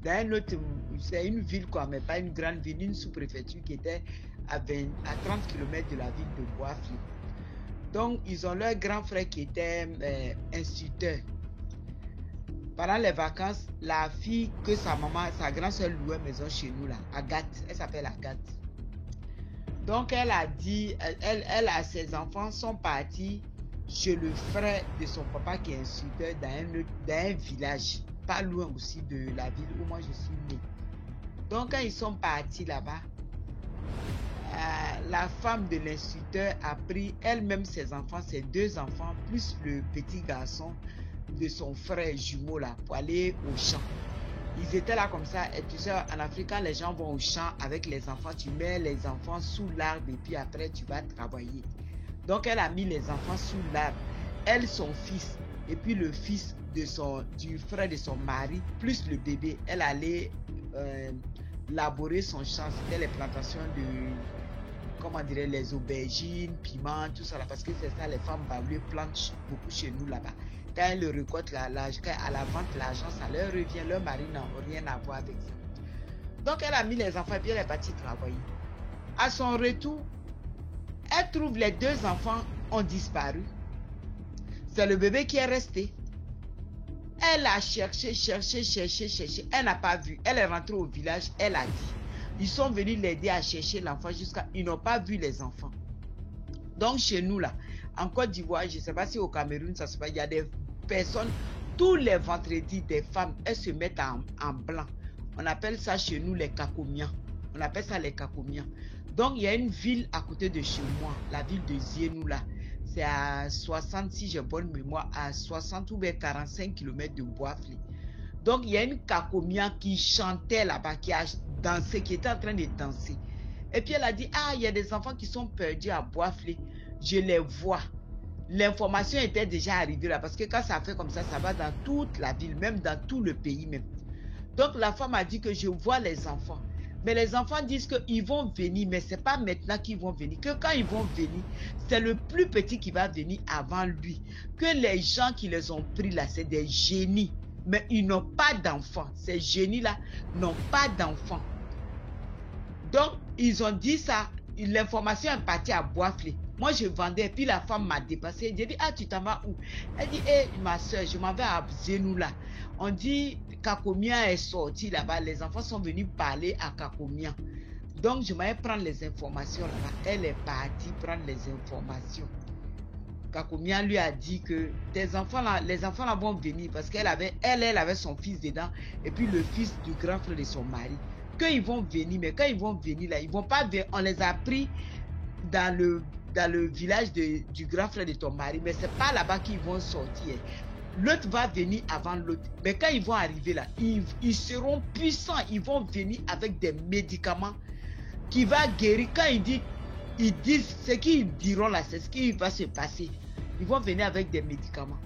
Dans une autre, c'est une ville quoi, mais pas une grande ville, une sous-préfecture qui était à 30 km de la ville de Bois-Fli. Donc, ils ont leur grand frère qui était instituteur. Pendant les vacances, la fille que sa maman, sa grande soeur louait maison chez nous là, Agathe, elle s'appelle Agathe. Donc elle a dit, elle a ses enfants sont partis chez le frère de son papa qui est instituteur dans un village, pas loin aussi de la ville où moi je suis née. Donc quand ils sont partis là-bas, la femme de l'instituteur a pris elle-même ses enfants, ses 2 enfants, plus le petit garçon de son frère jumeau là pour aller au champ. Ils étaient là comme ça. Et tu sais, en Afrique, quand les gens vont au champ avec les enfants, tu mets les enfants sous l'arbre et puis après tu vas travailler. Donc elle a mis les enfants sous l'arbre, elle, son fils et puis le fils du frère de son mari plus le bébé. Elle allait laborer son champ. C'était les plantations de, comment dirait, les aubergines, piments, tout ça là, parce que c'est ça, les femmes baoulées plantent beaucoup chez nous là-bas. Quand elles le récoltent, à la vente, l'argent, ça leur revient. Leur mari n'a rien à voir avec ça. Donc, elle a mis les enfants et puis elle est partie travailler. À son retour, elle trouve les 2 enfants ont disparu. C'est le bébé qui est resté. Elle a cherché. Elle n'a pas vu. Elle est rentrée au village. Elle a dit. Ils sont venus l'aider à chercher l'enfant jusqu'à... Ils n'ont pas vu les enfants. Donc, chez nous, là, en Côte d'Ivoire, je ne sais pas si au Cameroun, ça se passe, il y a des personnes, tous les vendredis, des femmes, elles se mettent en blanc. On appelle ça chez nous les kakomians. On appelle ça les kakomians. Donc, il y a une ville à côté de chez moi, la ville de Zienou, là. C'est à 60, si j'ai bonne mémoire, à 60 ou bien 45 km de Bois-Fli. Donc, il y a une kakomia qui chantait là-bas, qui a dansé, qui était en train de danser. Et puis, elle a dit, ah, il y a des enfants qui sont perdus à Bois-Fli. Je les vois. L'information était déjà arrivée là, parce que quand ça fait comme ça, ça va dans toute la ville, même dans tout le pays même. Donc la femme a dit que je vois les enfants. Mais les enfants disent qu'ils vont venir, mais ce n'est pas maintenant qu'ils vont venir. Que quand ils vont venir, c'est le plus petit qui va venir avant lui. Que les gens qui les ont pris là, c'est des génies. Mais ils n'ont pas d'enfants. Ces génies-là n'ont pas d'enfants. Donc, ils ont dit ça. L'information est partie à Bois-Fli. Moi, je vendais, et puis la femme m'a dépassé. J'ai dit, ah, tu t'en vas où? Elle dit, hé, ma soeur, je m'en vais à Zienou là. On dit, Kakomia est sorti là-bas. Les enfants sont venus parler à Kakomia. Donc, je m'allais prendre les informations là-bas. Elle est partie prendre les informations. Kakomia lui a dit que tes enfants là, les enfants là vont venir parce qu'elle avait, elle avait son fils dedans et puis le fils du grand frère de son mari. Qu'ils vont venir, mais quand ils vont venir là, ils vont pas venir. On les a pris dans le village du grand frère de ton mari, mais c'est pas là-bas qu'ils vont sortir. L'autre va venir avant l'autre. Mais quand ils vont arriver là, ils seront puissants. Ils vont venir avec des médicaments qui va guérir. Quand ils disent ce qu'ils diront là, c'est ce qui va se passer. Ils vont venir avec des médicaments.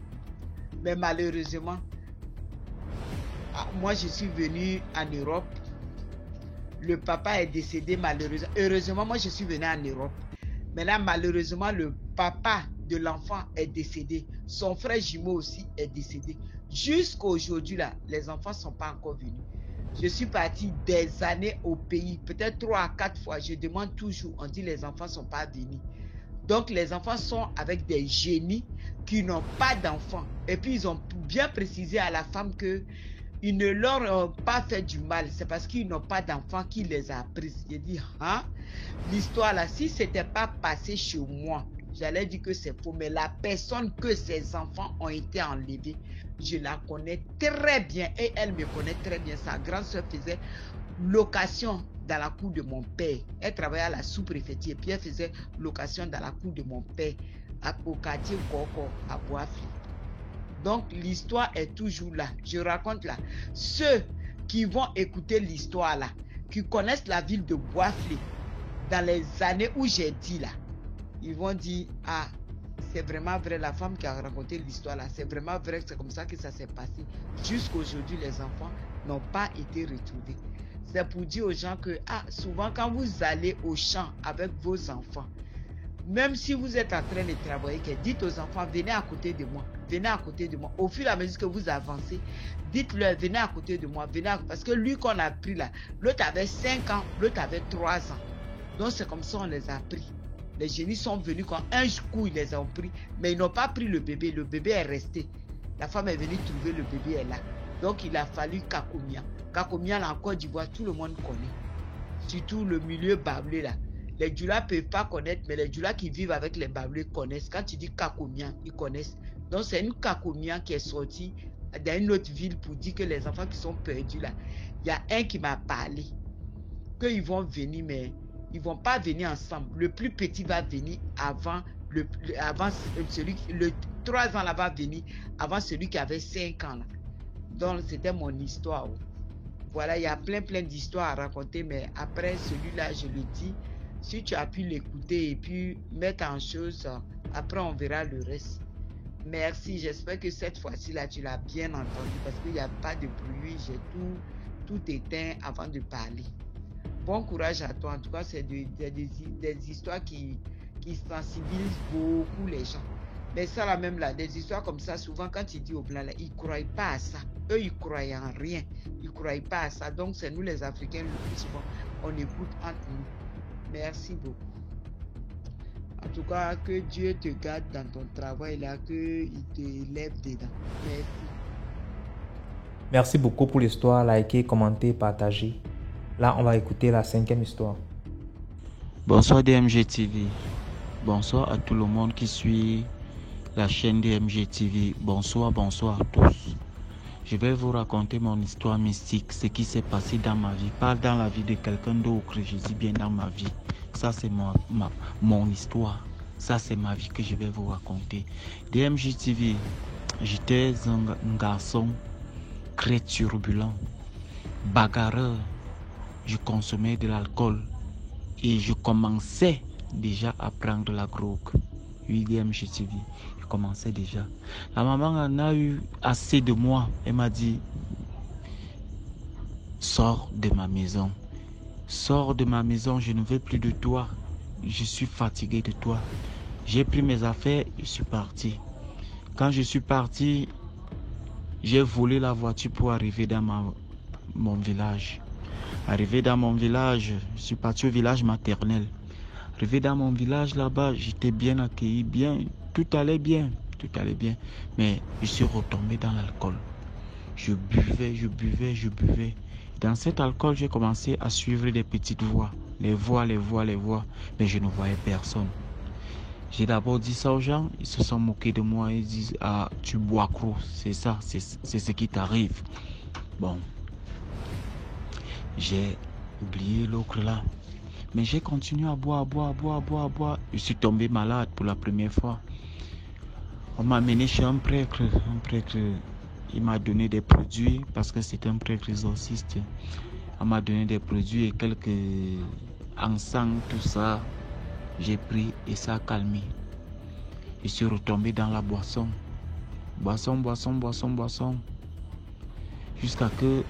Mais malheureusement, moi je suis venu en Europe. Le papa est décédé malheureusement. Heureusement, moi je suis venu en Europe. Mais là, malheureusement, le papa de l'enfant est décédé. Son frère jumeau aussi est décédé. Jusqu'à aujourd'hui, là, les enfants ne sont pas encore venus. Je suis partie des années au pays, peut-être 3 à 4 fois. Je demande toujours, on dit les enfants ne sont pas venus. Donc les enfants sont avec des génies qui n'ont pas d'enfants. Et puis ils ont bien précisé à la femme que ils ne leur ont pas fait du mal. C'est parce qu'ils n'ont pas d'enfants qu'il les a prises. J'ai dit, hein? L'histoire là, si ce n'était pas passé chez moi, j'allais dire que c'est faux. Mais la personne que ces enfants ont été enlevés, je la connais très bien. Et elle me connaît très bien. Sa grande soeur faisait location dans la cour de mon père. Elle travaillait à la sous-préfecture. Et puis elle faisait location dans la cour de mon père. Au quartier Koko, à Boisfli. Donc l'histoire est toujours là. Je raconte là. Ceux qui vont écouter l'histoire là, qui connaissent la ville de Boisfli, dans les années où j'ai dit là, ils vont dire, ah, c'est vraiment vrai, la femme qui a raconté l'histoire là, c'est vraiment vrai, c'est comme ça que ça s'est passé. Jusqu'aujourd'hui, les enfants n'ont pas été retrouvés. C'est pour dire aux gens que, ah, souvent quand vous allez au champ avec vos enfants, même si vous êtes en train de travailler, dites aux enfants, venez à côté de moi, venez à côté de moi. Au fur et à mesure que vous avancez, dites-leur, venez à côté de moi, parce que lui qu'on a pris là, l'autre avait 5 ans, l'autre avait 3 ans. Donc c'est comme ça on les a pris. Les génies sont venus quand un coup ils les ont pris, mais ils n'ont pas pris le bébé est resté. La femme est venue trouver le bébé est là. Donc il a fallu Kakomia. Kakomia en Côte d'Ivoire, tout le monde connaît. Surtout le milieu bablé là. Les Djula ne peuvent pas connaître, mais les Djula qui vivent avec les bablés connaissent. Quand tu dis Kakomia, ils connaissent. Donc c'est une Kakomia qui est sortie dans une autre ville pour dire que les enfants qui sont perdus là, il y a un qui m'a parlé qu'ils vont venir, mais ils ne vont pas venir ensemble. Le plus petit va venir avant, celui, le 3 ans là va venir avant celui qui avait 5 ans là. Donc c'était mon histoire. Voilà, il y a plein d'histoires à raconter, mais après celui-là, je le dis, si tu as pu l'écouter et puis mettre en chose, après on verra le reste. Merci, j'espère que cette fois-ci là, tu l'as bien entendu parce qu'il n'y a pas de bruit, j'ai tout éteint avant de parler. Bon courage à toi, en tout cas c'est des histoires qui sensibilisent beaucoup les gens. Mais ça là même là, des histoires comme ça, souvent quand tu dis aux blancs là, ils ne croient pas à ça. Eux ils croient en rien, ils ne croient pas à ça. Donc c'est nous les Africains le plus souvent, on écoute entre nous. Merci beaucoup. En tout cas, que Dieu te garde dans ton travail là, qu'il te lève dedans. Merci. Merci beaucoup pour l'histoire, likez, commentez, partagez. Là, on va écouter la 5e histoire. Bonsoir DMG TV. Bonsoir à tout le monde qui suit la chaîne DMG TV. Bonsoir à tous. Je vais vous raconter mon histoire mystique, ce qui s'est passé dans ma vie. Pas dans la vie de quelqu'un d'autre, je dis bien dans ma vie. Ça, c'est mon histoire. Ça, c'est ma vie que je vais vous raconter. DMG TV, j'étais un garçon très turbulent, bagarreur. Je consommais de l'alcool et je commençais déjà à prendre la drogue. Oui, DMG TV, je commençais déjà. La maman en a eu assez de moi. Elle m'a dit, sors de ma maison. Sors de ma maison, je ne veux plus de toi. Je suis fatigué de toi. J'ai pris mes affaires, je suis parti. Quand je suis parti, j'ai volé la voiture pour arriver dans mon village. Arrivé dans mon village, je suis parti au village maternel. Arrivé dans mon village là-bas, j'étais bien accueilli, bien, tout allait bien. Mais je suis retombé dans l'alcool. Je buvais. Dans cet alcool, j'ai commencé à suivre des petites voix. Les voix. Mais je ne voyais personne. J'ai d'abord dit ça aux gens, ils se sont moqués de moi. Ils disent, ah, tu bois gros, c'est ça, c'est ce qui t'arrive. Bon. J'ai oublié l'autre là. Mais j'ai continué à boire. Je suis tombé malade pour la première fois. On m'a amené chez un prêtre. Il m'a donné des produits parce que c'est un prêtre exorciste. On m'a donné des produits et quelques encens, tout ça. J'ai pris et ça a calmé. Je suis retombé dans la boisson. Boisson. Jusqu'à que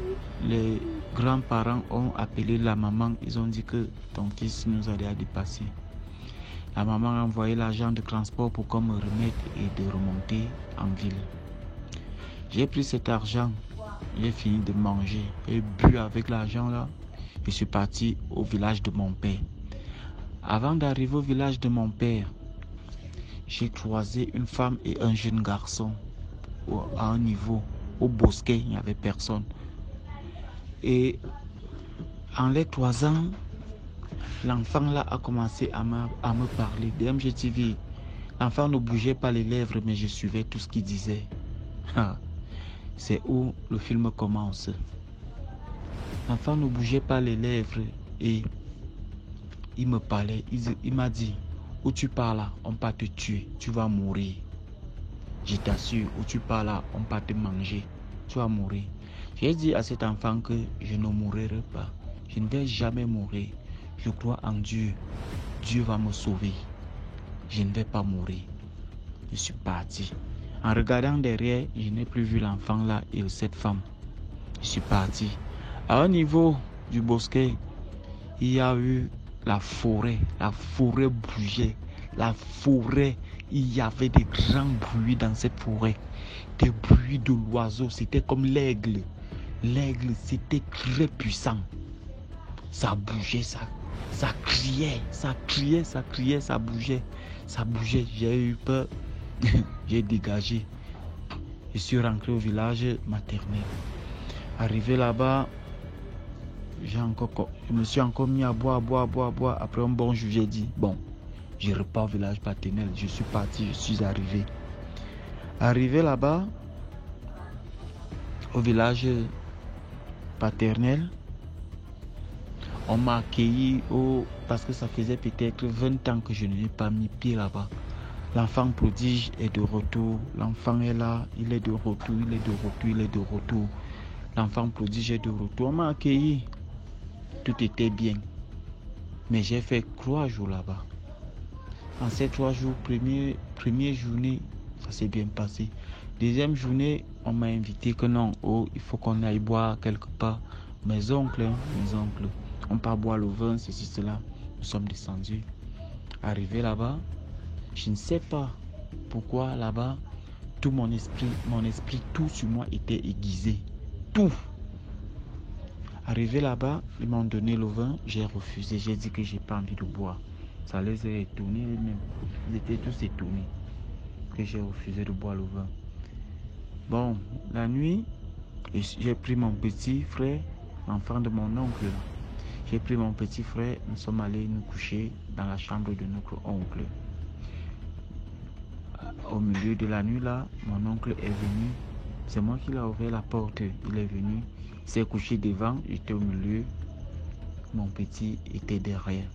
les grands-parents ont appelé la maman. Ils ont dit que ton fils nous a déjà dépassé. La maman a envoyé l'agent de transport pour qu'on me remette et de remonter en ville. J'ai pris cet argent, j'ai fini de manger et bu avec l'argent là. Je suis parti au village de mon père. Avant d'arriver au village de mon père, j'ai croisé une femme et un jeune garçon à un niveau. Au bosquet, il n'y avait personne. Et en les croisant, l'enfant là a commencé à me parler. DMG TV, l'enfant ne bougeait pas les lèvres, mais je suivais tout ce qu'il disait. C'est où le film commence. L'enfant ne bougeait pas les lèvres et il me parlait. Il m'a dit, où tu pars là, on va te tuer, tu vas mourir. Je t'assure, où tu pars là, on va te manger, tu vas mourir. J'ai dit à cet enfant que je ne mourrai pas. Je ne vais jamais mourir. Je crois en Dieu. Dieu va me sauver. Je ne vais pas mourir. Je suis parti. En regardant derrière, je n'ai plus vu l'enfant là et cette femme. Je suis parti. À un niveau du bosquet, il y a eu la forêt. La forêt bougeait. La forêt, il y avait des grands bruits dans cette forêt. Des bruits de l'oiseau. C'était comme l'aigle. L'aigle, c'était très puissant. Ça bougeait, ça criait, ça criait, ça criait, ça bougeait. Ça bougeait. J'ai eu peur. J'ai dégagé. Je suis rentré au village maternel. Arrivé là-bas, je me suis encore mis à boire. Après un bon jour, j'ai dit, bon, je repars au village paternel. Je suis parti, je suis arrivé. Arrivé là-bas, au village paternel, on m'a accueilli parce que ça faisait peut-être 20 ans que je n'ai pas mis pied là-bas. L'enfant prodige est de retour. L'enfant est là, il est de retour, il est de retour, il est de retour. L'enfant prodige est de retour. On m'a accueilli. Tout était bien. Mais j'ai fait 3 jours là-bas. En ces 3 jours, première journée, ça s'est bien passé. Deuxième journée, on m'a invité que non, il faut qu'on aille boire quelque part. Mes oncles, on part boire le vin, ceci, cela. Nous sommes descendus. Arrivé là-bas, je ne sais pas pourquoi là-bas, tout mon esprit, tout sur moi était aiguisé. Tout. Arrivé là-bas, ils m'ont donné le vin, j'ai refusé, j'ai dit que j'ai pas envie de boire. Ça les a étonnés eux-mêmes. Ils étaient tous étonnés que j'ai refusé de boire le vin. Bon, la nuit, j'ai pris mon petit frère, l'enfant de mon oncle. J'ai pris mon petit frère, nous sommes allés nous coucher dans la chambre de notre oncle. Au milieu de la nuit là, mon oncle est venu. C'est moi qui l'ai ouvert la porte. Il est venu, il s'est couché devant, j'étais au milieu. Mon petit était derrière.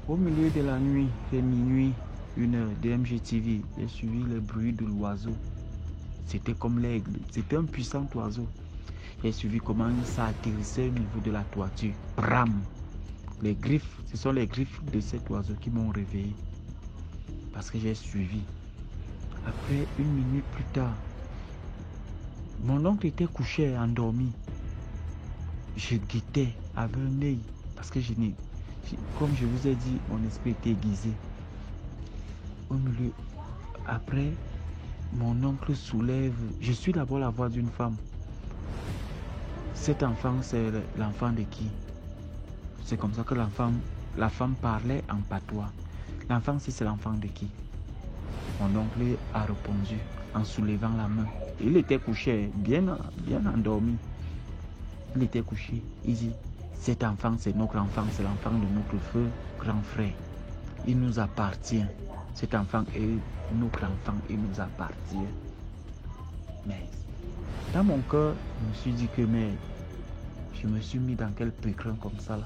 Au milieu de la nuit, c'est minuit, 1h, DMG TV, j'ai suivi le bruit de l'oiseau. C'était comme l'aigle, c'était un puissant oiseau. J'ai suivi comment ça atterrissait au niveau de la toiture. Bram! Les griffes, ce sont les griffes de cet oiseau qui m'ont réveillé. Parce que j'ai suivi. Après 1 minute plus tard, mon oncle était couché, endormi. Je guettais avec un œil. Parce que comme je vous ai dit, mon esprit était aiguisé. Au milieu, après, mon oncle soulève. Je suis d'abord la voix d'une femme. Cet enfant, c'est l'enfant de qui? C'est comme ça que la femme parlait en patois. L'enfant, c'est l'enfant de qui? Mon oncle a répondu en soulevant la main. Il était couché, bien endormi. Il était couché. Il dit, cet enfant, c'est notre enfant, c'est l'enfant de notre feu grand frère. Il nous appartient. Cet enfant est notre enfant, il nous appartient. Mais dans mon cœur, je me suis dit que je me suis mis dans quel pécrin comme ça là.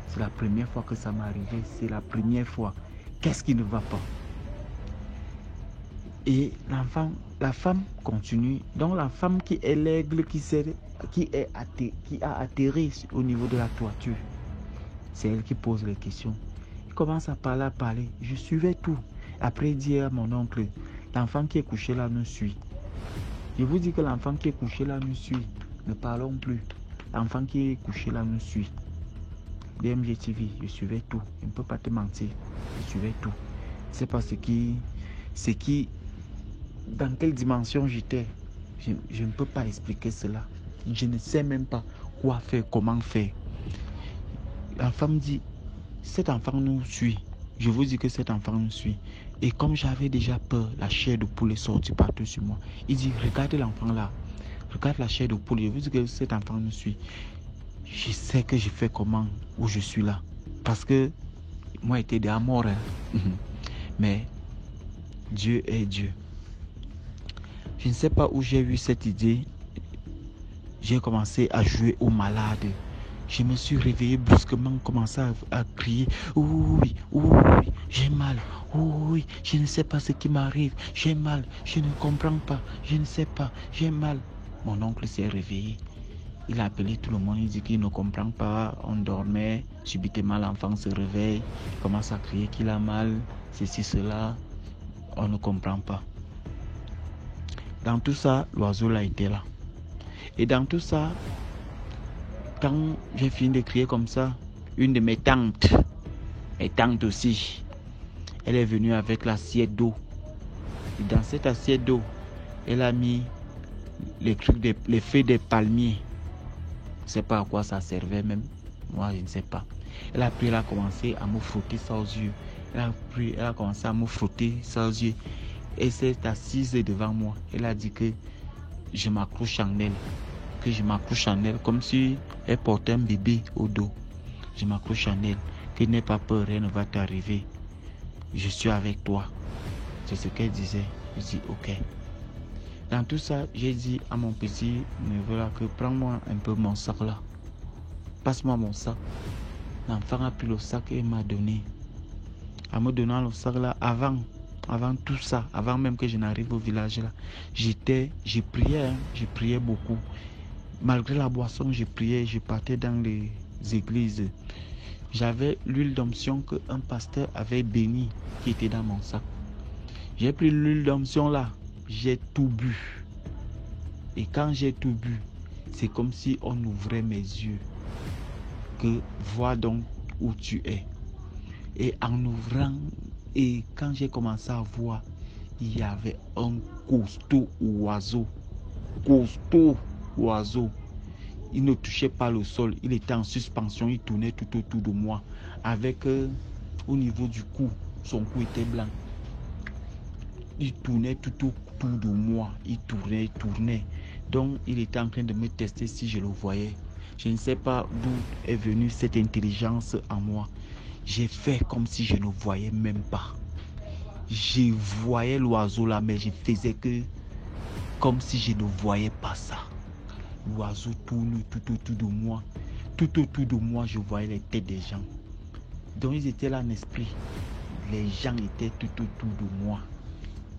C'est la première fois que ça m'est arrivé, c'est la première fois. Qu'est-ce qui ne va pas? Et la femme continue. Donc la femme qui est l'aigle qui a atterri au niveau de la toiture, c'est elle qui pose les questions. Il commence à parler. Je suivais tout. Après, il dit à mon oncle, l'enfant qui est couché là nous suit. Je vous dis que l'enfant qui est couché là nous suit. Ne parlons plus. L'enfant qui est couché là nous suit. DMG TV, je suivais tout. Je ne peux pas te mentir. Je suivais tout. C'est pas ce qui, dans quelle dimension j'étais. Je ne peux pas expliquer cela. Je ne sais même pas quoi faire, comment faire. L'enfant me dit, cet enfant nous suit. Je vous dis que cet enfant nous suit. Et comme j'avais déjà peur, la chair de poule est sortie partout sur moi. Il dit, regarde l'enfant là. Regarde la chair de poule. Je vous dis que cet enfant nous suit. Je sais que je fais comment, où je suis là. Parce que moi, j'étais déjà mort. Hein. Mais Dieu est Dieu. Je ne sais pas où j'ai eu cette idée. J'ai commencé à jouer au malade. Je me suis réveillé brusquement, commencé à crier. Oui, j'ai mal. Oui, je ne sais pas ce qui m'arrive. J'ai mal, je ne comprends pas. Je ne sais pas, j'ai mal. Mon oncle s'est réveillé. Il a appelé tout le monde. Il dit qu'il ne comprend pas. On dormait. Subitement, l'enfant se réveille. Il commence à crier qu'il a mal. Ceci, cela. On ne comprend pas. Dans tout ça, l'oiseau là était là. Et dans tout ça, quand j'ai fini de crier comme ça, une de mes tantes aussi, elle est venue avec l'assiette d'eau. Et dans cette assiette d'eau, elle a mis les feuilles des palmiers. Je ne sais pas à quoi ça servait même. Moi, je ne sais pas. Elle a pris, elle a commencé à me frotter ça aux yeux. Elle a commencé à me frotter ça aux yeux. Et s'est assise devant moi. Elle a dit que je m'accroche en elle. Que je m'accroche en elle comme si elle portait un bébé au dos. Je m'accroche en elle. Que n'aie pas peur, rien ne va t'arriver. Je suis avec toi. C'est ce qu'elle disait. Je dis ok. Dans tout ça, j'ai dit à mon petit neveu là que prends-moi un peu mon sac là. Passe-moi mon sac. L'enfant a pris le sac et m'a donné. En me donnant le sac là, avant tout ça, avant même que je n'arrive au village là, je priais beaucoup. Malgré la boisson, je priais, je partais dans les églises. J'avais l'huile d'onction qu'un pasteur avait béni qui était dans mon sac. J'ai pris l'huile d'onction là. J'ai tout bu. Et quand j'ai tout bu, c'est comme si on ouvrait mes yeux. Que vois donc où tu es. Et en ouvrant, et quand j'ai commencé à voir, il y avait un costaud oiseau. Il ne touchait pas le sol. Il était en suspension. Il tournait tout autour de moi. Avec au niveau du cou, son cou était blanc. Il tournait tout autour de moi. Il tournait. Donc, il était en train de me tester si je le voyais. Je ne sais pas d'où est venue cette intelligence en moi. J'ai fait comme si je ne voyais même pas. Je voyais l'oiseau là, mais je faisais que comme si je ne voyais pas ça. L'oiseau tourne tout autour de moi. Tout autour de moi, je voyais les têtes des gens. Donc, ils étaient là en esprit. Les gens étaient tout autour de moi.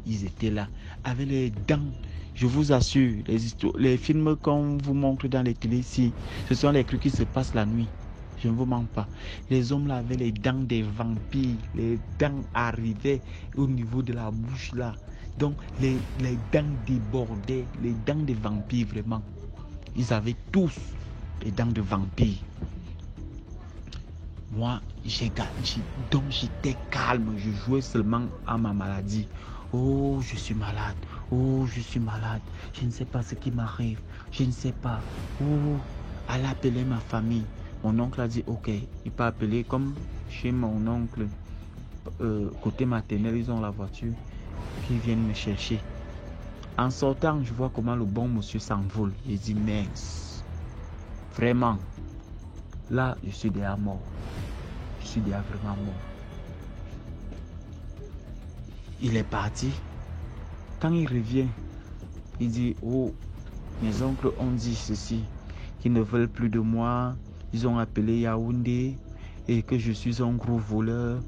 Ils étaient là, avec les dents. Je vous assure, les films qu'on vous montre dans les télés ici, ce sont les trucs qui se passent la nuit. Je ne vous mens pas. Les hommes là avaient les dents des vampires. Les dents arrivaient au niveau de la bouche là. Donc les dents débordaient. Les dents des vampires vraiment. Ils avaient tous les dents de vampires. Moi, donc j'étais calme. Je jouais seulement à ma maladie. Oh, je suis malade. Oh, je suis malade. Je ne sais pas ce qui m'arrive. Je ne sais pas. Oh, elle a appelé ma famille. Mon oncle a dit, ok, il peut appeler comme chez mon oncle, côté maternel, ils ont la voiture, puis ils viennent me chercher. En sortant, je vois comment le bon monsieur s'envole. J'ai dit, mince, vraiment, là, je suis déjà mort. Je suis déjà vraiment mort. Il est parti. Quand il revient, il dit, oh, mes oncles ont dit ceci, qu'ils ne veulent plus de moi. Ils ont appelé Yaoundé et que je suis un gros voleur.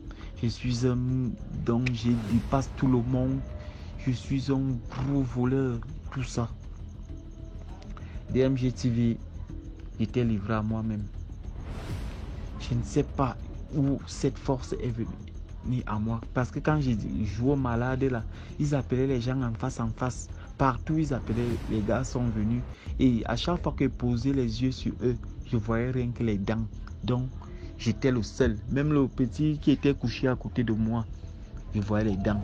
Je suis un... Donc je dépasse tout le monde. Je suis un gros voleur. Tout ça. DMG TV était livré à moi-même. Je ne sais pas où cette force est venue à moi. Parce que quand j'ai joué au malade là, ils appelaient les gens en face. Partout ils appelaient, les gars sont venus. Et à chaque fois que je posais les yeux sur eux, je voyais rien que les dents. Donc, J'étais le seul. Même le petit qui était couché à côté de moi, je voyais les dents.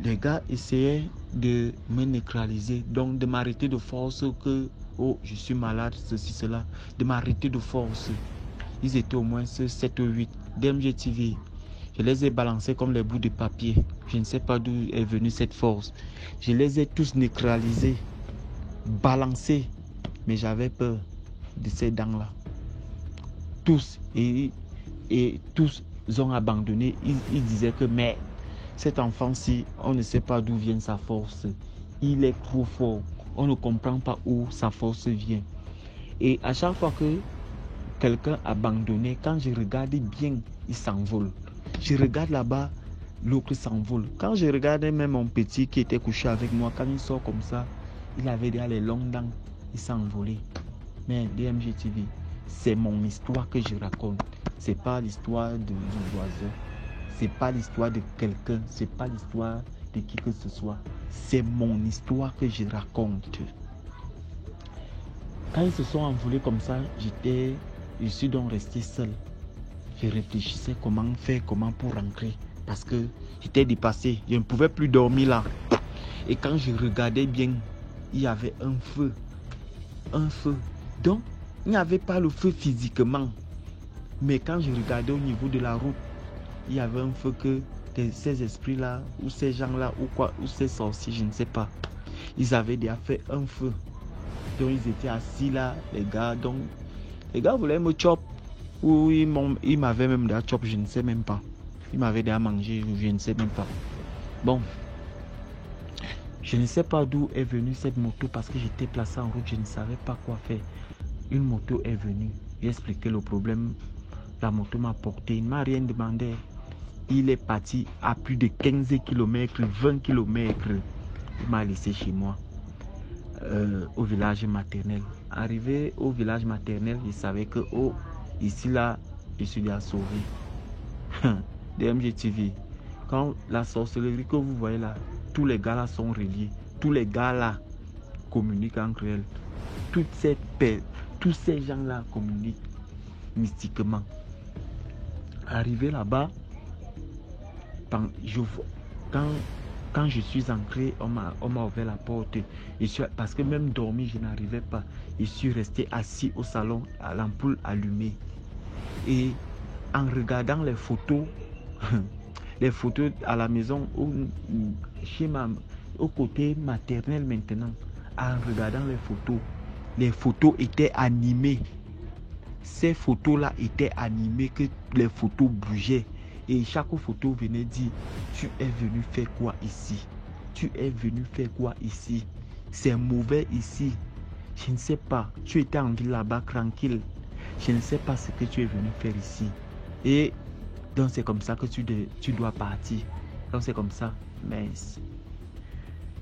Les gars essayaient de me neutraliser, donc de m'arrêter de force que, oh, je suis malade, ceci, cela, de m'arrêter de force. Ils étaient au moins 7 ou 8. DMG TV, je les ai balancés comme les bouts de papier. Je ne sais pas d'où est venue cette force. Je les ai tous neutralisés, balancés, mais j'avais peur de ces dents-là. Tous, et tous ont abandonné. Ils disaient que, mais cet enfant-ci, on ne sait pas d'où vient sa force. Il est trop fort. On ne comprend pas où sa force vient. Et à chaque fois que quelqu'un abandonnait, quand je regardais bien, il s'envole. Je regarde là-bas, l'autre s'envole. Quand je regardais même mon petit qui était couché avec moi, quand il sort comme ça, il avait déjà les longues dents. Il s'est envolé. Mais DMG TV, c'est mon histoire que je raconte. C'est pas l'histoire du oiseau. C'est pas l'histoire de quelqu'un. C'est pas l'histoire de qui que ce soit. C'est mon histoire que je raconte. Quand ils se sont envolés comme ça, je suis donc resté seul. Je réfléchissais comment faire, comment pour rentrer. Parce que j'étais dépassé. Je ne pouvais plus dormir là. Et quand je regardais bien, il y avait un feu. Un feu. Donc, il n'y avait pas le feu physiquement. Mais quand je regardais au niveau de la route, il y avait un feu que ces esprits-là, ou ces gens-là, ou quoi, ou ces sorciers, je ne sais pas. Ils avaient déjà fait un feu. Donc, ils étaient assis là, les gars. Donc, les gars voulaient me chop. Ou ils m'avaient même déjà chop, je ne sais même pas. Ils m'avaient déjà mangé, je ne sais même pas. Bon. Je ne sais pas d'où est venue cette moto parce que j'étais placé en route, je ne savais pas quoi faire. Une moto est venue. J'ai expliqué le problème. La moto m'a porté, il ne m'a rien demandé. Il est parti à plus de 15 km, 20 km. Il m'a laissé chez moi, au village maternel. Arrivé au village maternel, je savais que, oh, ici là, je suis déjà sauvé. DMG TV, quand la sorcellerie que vous voyez là, tous les gars là sont reliés. Tous les gars là communiquent entre elles. Tous ces gens là communiquent mystiquement. Arrivé là-bas, quand je suis entré, on m'a ouvert la porte. Parce que même dormir, je n'arrivais pas. Je suis resté assis au salon, à l'ampoule allumée. Et en regardant les photos, les photos à la maison, au côté maternel maintenant, en regardant les photos étaient animées. Ces photos-là étaient animées, que les photos bougeaient. Et chaque photo venait dire, tu es venu faire quoi ici? Tu es venu faire quoi ici? C'est mauvais ici. Je ne sais pas. Tu étais en ville là-bas tranquille. Je ne sais pas ce que tu es venu faire ici. Et donc c'est comme ça que tu dois partir. Donc c'est comme ça. Mais...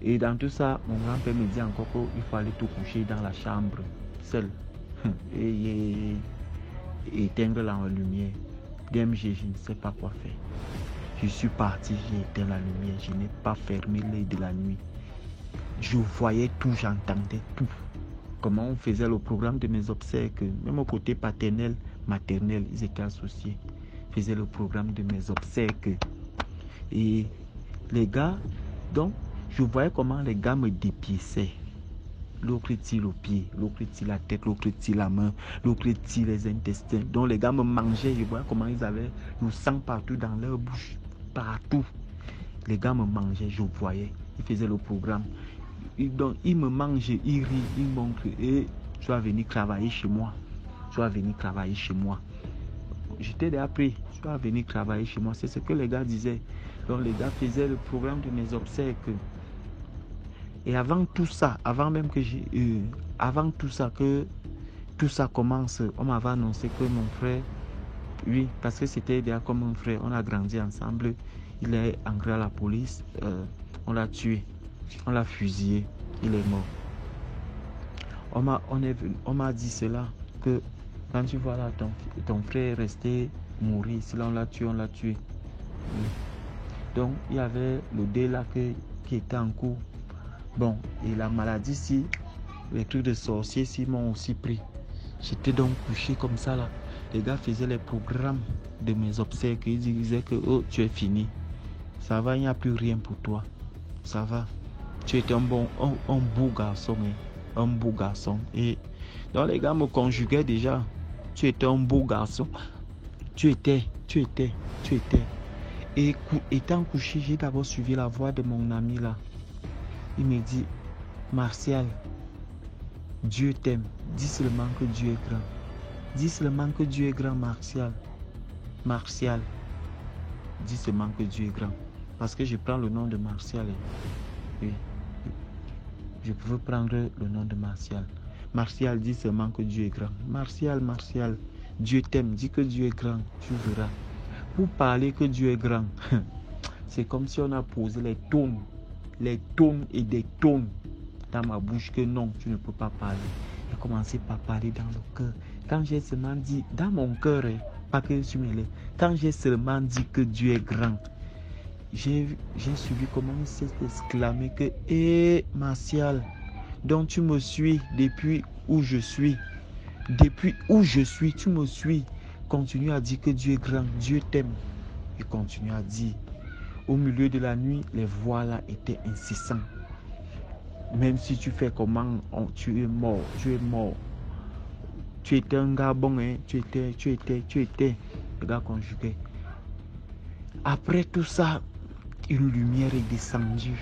Et dans tout ça, mon grand-père me dit encore qu'il faut aller tout coucher dans la chambre, seul. Et éteindre la lumière. DMG, je ne sais pas quoi faire. Je suis parti, j'ai éteint la lumière. Je n'ai pas fermé l'œil de la nuit. Je voyais tout, j'entendais tout. Comment on faisait le programme de mes obsèques. Même au côté paternel, maternel, ils étaient associés. Ils faisaient le programme de mes obsèques. Et les gars, donc, je voyais comment les gars me dépiéçaient. L'autre tire le pied, l'autre tire la tête, l'autre tire la main, l'autre tire les intestins. Donc les gars me mangeaient, je voyais comment ils avaient le sang partout dans leur bouche, partout. Les gars me mangeaient, je voyais. Ils faisaient le programme. Donc ils me mangent, ils rient, ils montrent. Et tu vas venir travailler chez moi. Tu vas venir travailler chez moi. J'étais déjà prêt. Tu vas venir travailler chez moi. C'est ce que les gars disaient. Donc les gars faisaient le programme de mes obsèques. Et avant tout ça, avant même que avant tout ça, que tout ça commence, on m'avait annoncé que mon frère, oui, parce que c'était déjà comme mon frère, on a grandi ensemble, il est entré à la police, on l'a tué, on l'a fusillé, il est mort. On m'a dit cela, que quand tu vois là, ton frère est resté mourir, si là on l'a tué, on l'a tué. Oui. Donc il y avait le dé là qui était en cours. Bon, et la maladie, si les trucs de sorcier, si m'ont aussi pris. J'étais donc couché comme ça là. Les gars faisaient les programmes de mes obsèques. Ils disaient que oh, tu es fini. Ça va, il n'y a plus rien pour toi. Ça va. Tu étais un beau garçon. Un beau garçon. Et donc les gars me conjuguaient déjà. Tu étais un beau garçon. Tu étais. Et étant couché, j'ai d'abord suivi la voix de mon ami là. Il me dit, Martial, Dieu t'aime. Dis seulement que Dieu est grand. Dis seulement que Dieu est grand, Martial. Martial. Dis seulement que Dieu est grand. Parce que je prends le nom de Martial. Oui. Je pouvais prendre le nom de Martial. Martial, dis seulement que Dieu est grand. Martial, Dieu t'aime. Dis que Dieu est grand. Tu verras. Pour parler que Dieu est grand, c'est comme si on a posé les tonnes et des tonnes dans ma bouche que non, tu ne peux pas parler. J'ai commencé par parler dans le cœur. Quand j'ai seulement dit, dans mon cœur, pas que je me lève, quand j'ai seulement dit que Dieu est grand, j'ai suivi comment il s'est exclamé que, hé Martial, donc tu me suis depuis où je suis. Depuis où je suis, tu me suis. Continue à dire que Dieu est grand, Dieu t'aime. Et continue à dire. Au milieu de la nuit, les voix là étaient incessantes. Même si tu fais comment, tu es mort. Tu étais un gars bon, hein? Tu étais. Le gars conjugué. Après tout ça, une lumière est descendue.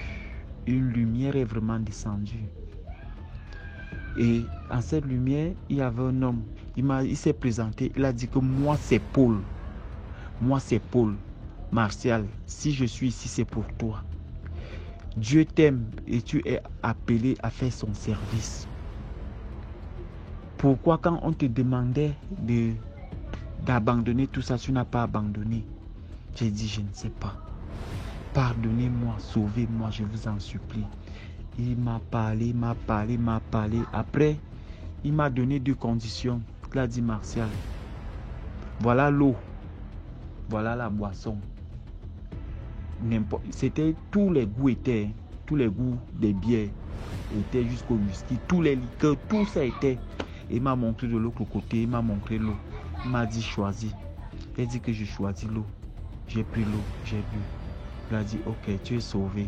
Une lumière est vraiment descendue. Et en cette lumière, il y avait un homme. Il s'est présenté. Il a dit que moi, c'est Paul. Moi, c'est Paul. Martial, si je suis ici, c'est pour toi. Dieu t'aime et tu es appelé à faire son service. Pourquoi quand on te demandait d'abandonner tout ça, tu n'as pas abandonné? J'ai dit, je ne sais pas. Pardonnez-moi, sauvez-moi, je vous en supplie. Il m'a parlé. Après, il m'a donné 2 conditions. Il a dit, Martial, voilà l'eau, voilà la boisson. C'était tous les goûts étaient, tous les goûts des bières étaient jusqu'au whisky, tous les liqueurs, tout ça était. Il m'a montré de l'autre côté, il m'a montré l'eau. Il m'a dit, choisis. Il a dit que je choisis l'eau. J'ai pris l'eau, j'ai bu. Il a dit, ok, tu es sauvé.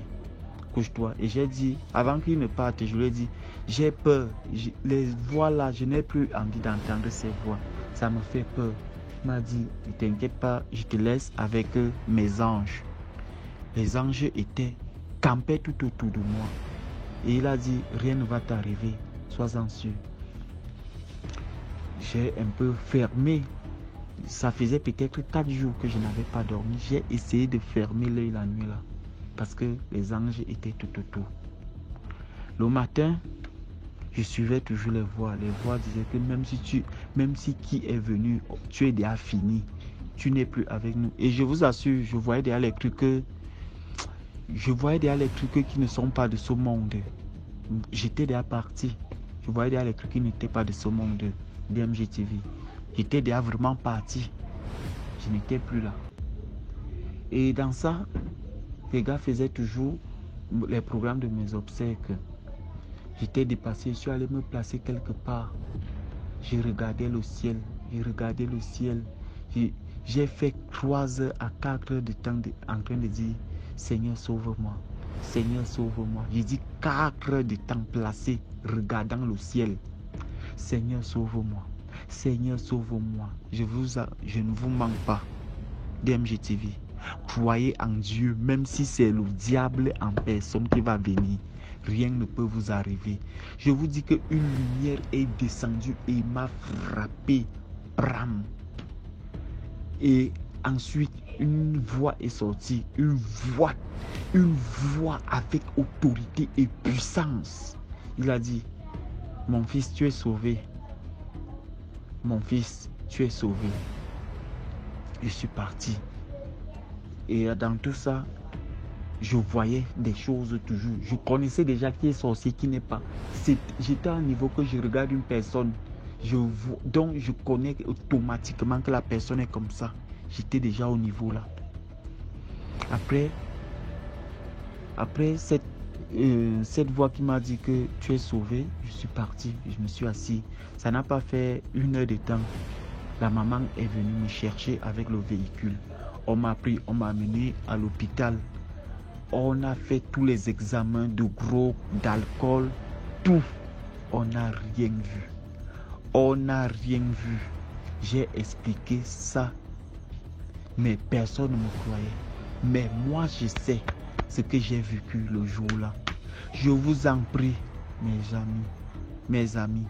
Couche-toi. Et j'ai dit, avant qu'il ne parte, je lui ai dit, j'ai peur. Les voix là, je n'ai plus envie d'entendre ces voix. Ça me fait peur. Il m'a dit, ne t'inquiète pas, je te laisse avec mes anges. Les anges étaient campés tout autour de moi. Et il a dit, rien ne va t'arriver, sois-en sûr. J'ai un peu fermé. Ça faisait peut-être 4 jours que je n'avais pas dormi. J'ai essayé de fermer l'œil la nuit là. Parce que les anges étaient tout autour. Le matin, je suivais toujours les voix. Les voix disaient que même si qui est venu, tu es déjà fini. Tu n'es plus avec nous. Et je vous assure, je voyais derrière les trucs qui ne sont pas de ce monde. J'étais déjà parti. Je voyais derrière les trucs qui n'étaient pas de ce monde. DMG TV. J'étais déjà vraiment parti. Je n'étais plus là. Et dans ça, les gars faisaient toujours les programmes de mes obsèques. J'étais dépassé, je suis allé me placer quelque part. J'ai regardé le ciel. J'ai fait 3 heures à 4 heures de temps en train de dire, Seigneur, sauve-moi. Seigneur, sauve-moi. J'ai dit 4 heures de temps placé, regardant le ciel. Seigneur, sauve-moi. Seigneur, sauve-moi. Je ne vous manque pas. DMG TV. Croyez en Dieu, même si c'est le diable en personne qui va venir. Rien ne peut vous arriver. Je vous dis qu'une lumière est descendue et m'a frappé. Bram. Et ensuite, une voix est sortie. Une voix avec autorité et puissance. Il a dit, mon fils, tu es sauvé. Mon fils, tu es sauvé. Je suis parti. Et dans tout ça, je voyais des choses toujours. Je connaissais déjà qui est sorcier, qui n'est pas. J'étais à un niveau que je regarde une personne. Donc je connais automatiquement que la personne est comme ça. J'étais déjà au niveau là. Après cette voix qui m'a dit que tu es sauvé, je suis parti. Je me suis assis. Ça n'a pas fait 1 heure de temps. La maman est venue me chercher avec le véhicule. On m'a pris, on m'a amené à l'hôpital. On a fait tous les examens de gros, d'alcool, tout. On n'a rien vu. On n'a rien vu. J'ai expliqué ça, mais personne ne me croyait. Mais moi, je sais ce que j'ai vécu le jour-là. Je vous en prie, mes amis,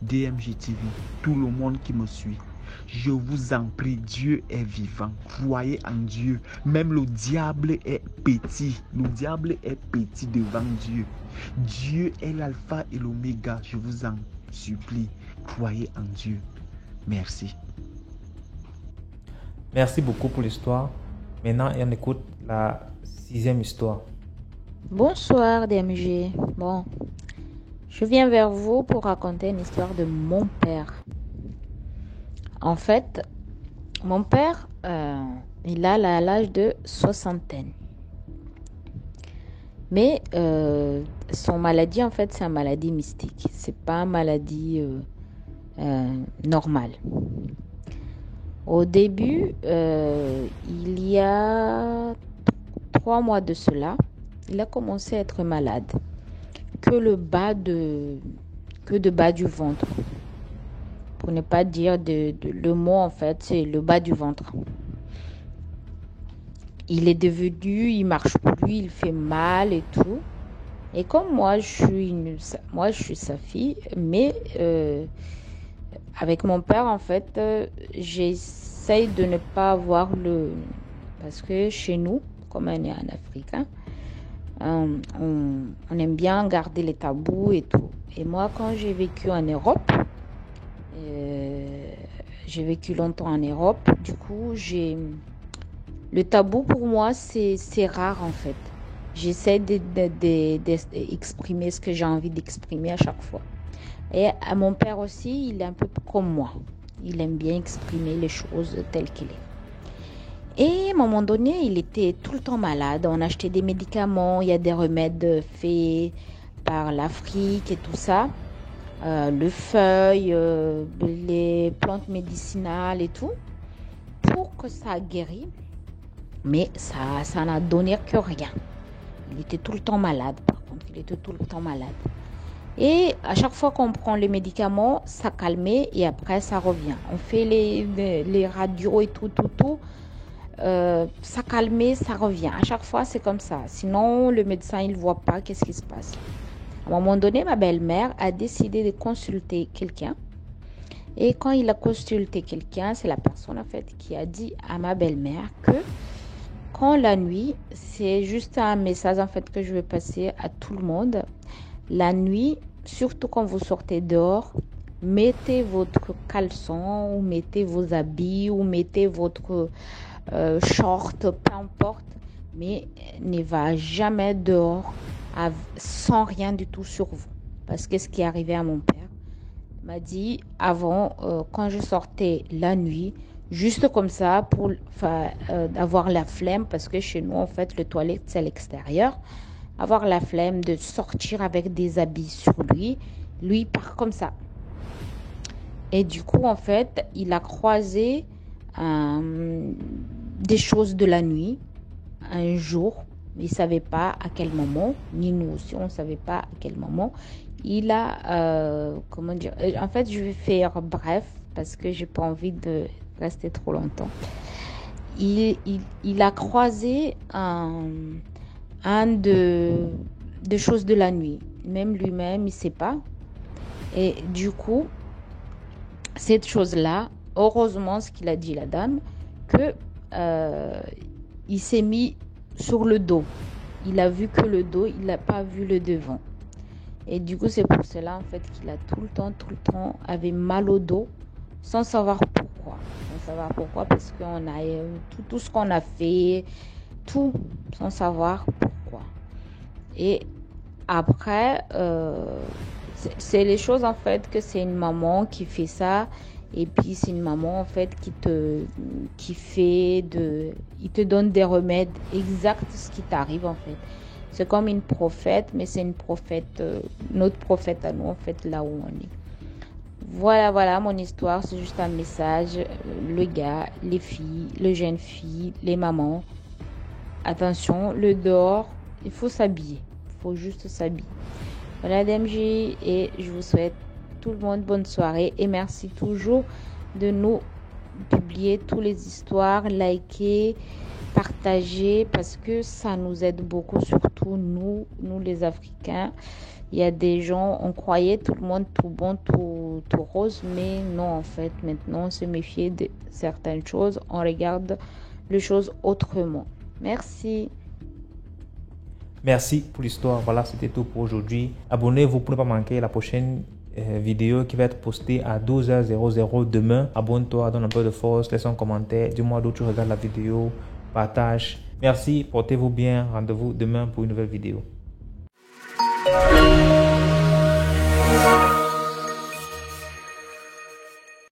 DMG TV, tout le monde qui me suit. Je vous en prie, Dieu est vivant. Croyez en Dieu. Même le diable est petit. Le diable est petit devant Dieu. Dieu est l'alpha et l'oméga. Je vous en supplie, croyez en Dieu. Merci. Merci beaucoup pour l'histoire. Maintenant, on écoute la 6e histoire. Bonsoir DMG. Bon, je viens vers vous pour raconter une histoire de mon père. En fait, mon père, il a l'âge de soixantaine. Mais son maladie, en fait, c'est une maladie mystique. C'est pas une maladie normale. Au début, il y a 3 mois de cela, il a commencé à être malade. Que le bas du ventre. Pour ne pas dire le mot, en fait, c'est le bas du ventre. Il est devenu, il marche plus, il fait mal et tout. Et comme moi, je suis sa fille, mais avec mon père, en fait, j'essaye de ne pas avoir parce que chez nous, comme on est en Afrique, on aime bien garder les tabous et tout. Et moi, quand j'ai vécu en Europe, j'ai vécu longtemps en Europe, du coup, le tabou pour moi, c'est rare en fait. J'essaie d'exprimer ce que j'ai envie d'exprimer à chaque fois. Et à mon père aussi, il est un peu comme moi. Il aime bien exprimer les choses telles qu'elles sont. Et à un moment donné, il était tout le temps malade. On achetait des médicaments, il y a des remèdes faits par l'Afrique et tout ça. Le feuille, les plantes médicinales et tout, pour que ça guérisse. Mais ça n'a donné que rien. Il était tout le temps malade, par contre. Il était tout le temps malade. Et à chaque fois qu'on prend les médicaments, ça calmait et après ça revient. On fait les radios et tout. Ça calmait, ça revient. À chaque fois, c'est comme ça. Sinon, le médecin, il ne voit pas qu'est-ce qui se passe. À un moment donné, ma belle-mère a décidé de consulter quelqu'un. Et quand il a consulté quelqu'un, c'est la personne en fait qui a dit à ma belle-mère que quand la nuit, c'est juste un message en fait que je vais passer à tout le monde. La nuit, surtout quand vous sortez dehors, mettez votre caleçon ou mettez vos habits ou mettez votre short, peu importe, mais ne va jamais dehors sans rien du tout sur vous. Parce que ce qui est arrivé à mon père m'a dit avant, quand je sortais la nuit, juste comme ça pour avoir la flemme, parce que chez nous en fait le toilette c'est à l'extérieur, avoir la flemme de sortir avec des habits sur lui part comme ça. Et du coup en fait il a croisé des choses de la nuit un jour. Il ne savait pas à quel moment, ni nous aussi, on ne savait pas à quel moment. Il a, en fait, je vais faire bref, parce que je n'ai pas envie de rester trop longtemps. Il a croisé des choses de la nuit. Même lui-même, il ne sait pas. Et du coup, cette chose-là, heureusement, ce qu'il a dit la dame, que il s'est mis sur le dos. Il a vu que le dos, il n'a pas vu le devant. Et du coup, c'est pour cela, en fait, qu'il a tout le temps, avait mal au dos, sans savoir pourquoi. Parce qu'on a tout ce qu'on a fait, tout, sans savoir pourquoi. Et après, c'est les choses, en fait, que c'est une maman qui fait ça. Et puis, c'est une maman, en fait, il te donne des remèdes exacts ce qui t'arrive, en fait. C'est comme une prophète, mais c'est une prophète, notre prophète à nous, en fait, là où on est. Voilà, mon histoire, c'est juste un message. Le gars, les filles, les jeunes filles, les mamans, attention, le dehors, il faut s'habiller. Il faut juste s'habiller. Voilà DMG et je vous souhaite tout le monde bonne soirée et merci toujours de nous publier toutes les histoires, liker, partager parce que ça nous aide beaucoup, surtout nous les Africains. Il y a des gens, on croyait tout le monde tout bon, tout rose, mais non, en fait, maintenant, on se méfie de certaines choses. On regarde les choses autrement. Merci. Merci pour l'histoire. Voilà, c'était tout pour aujourd'hui. Abonnez-vous pour ne pas manquer la prochaine vidéo qui va être postée à 12h00 demain. Abonne-toi, donne un peu de force, laisse un commentaire. Dis-moi d'où tu regardes la vidéo, partage. Merci, portez-vous bien. Rendez-vous demain pour une nouvelle vidéo.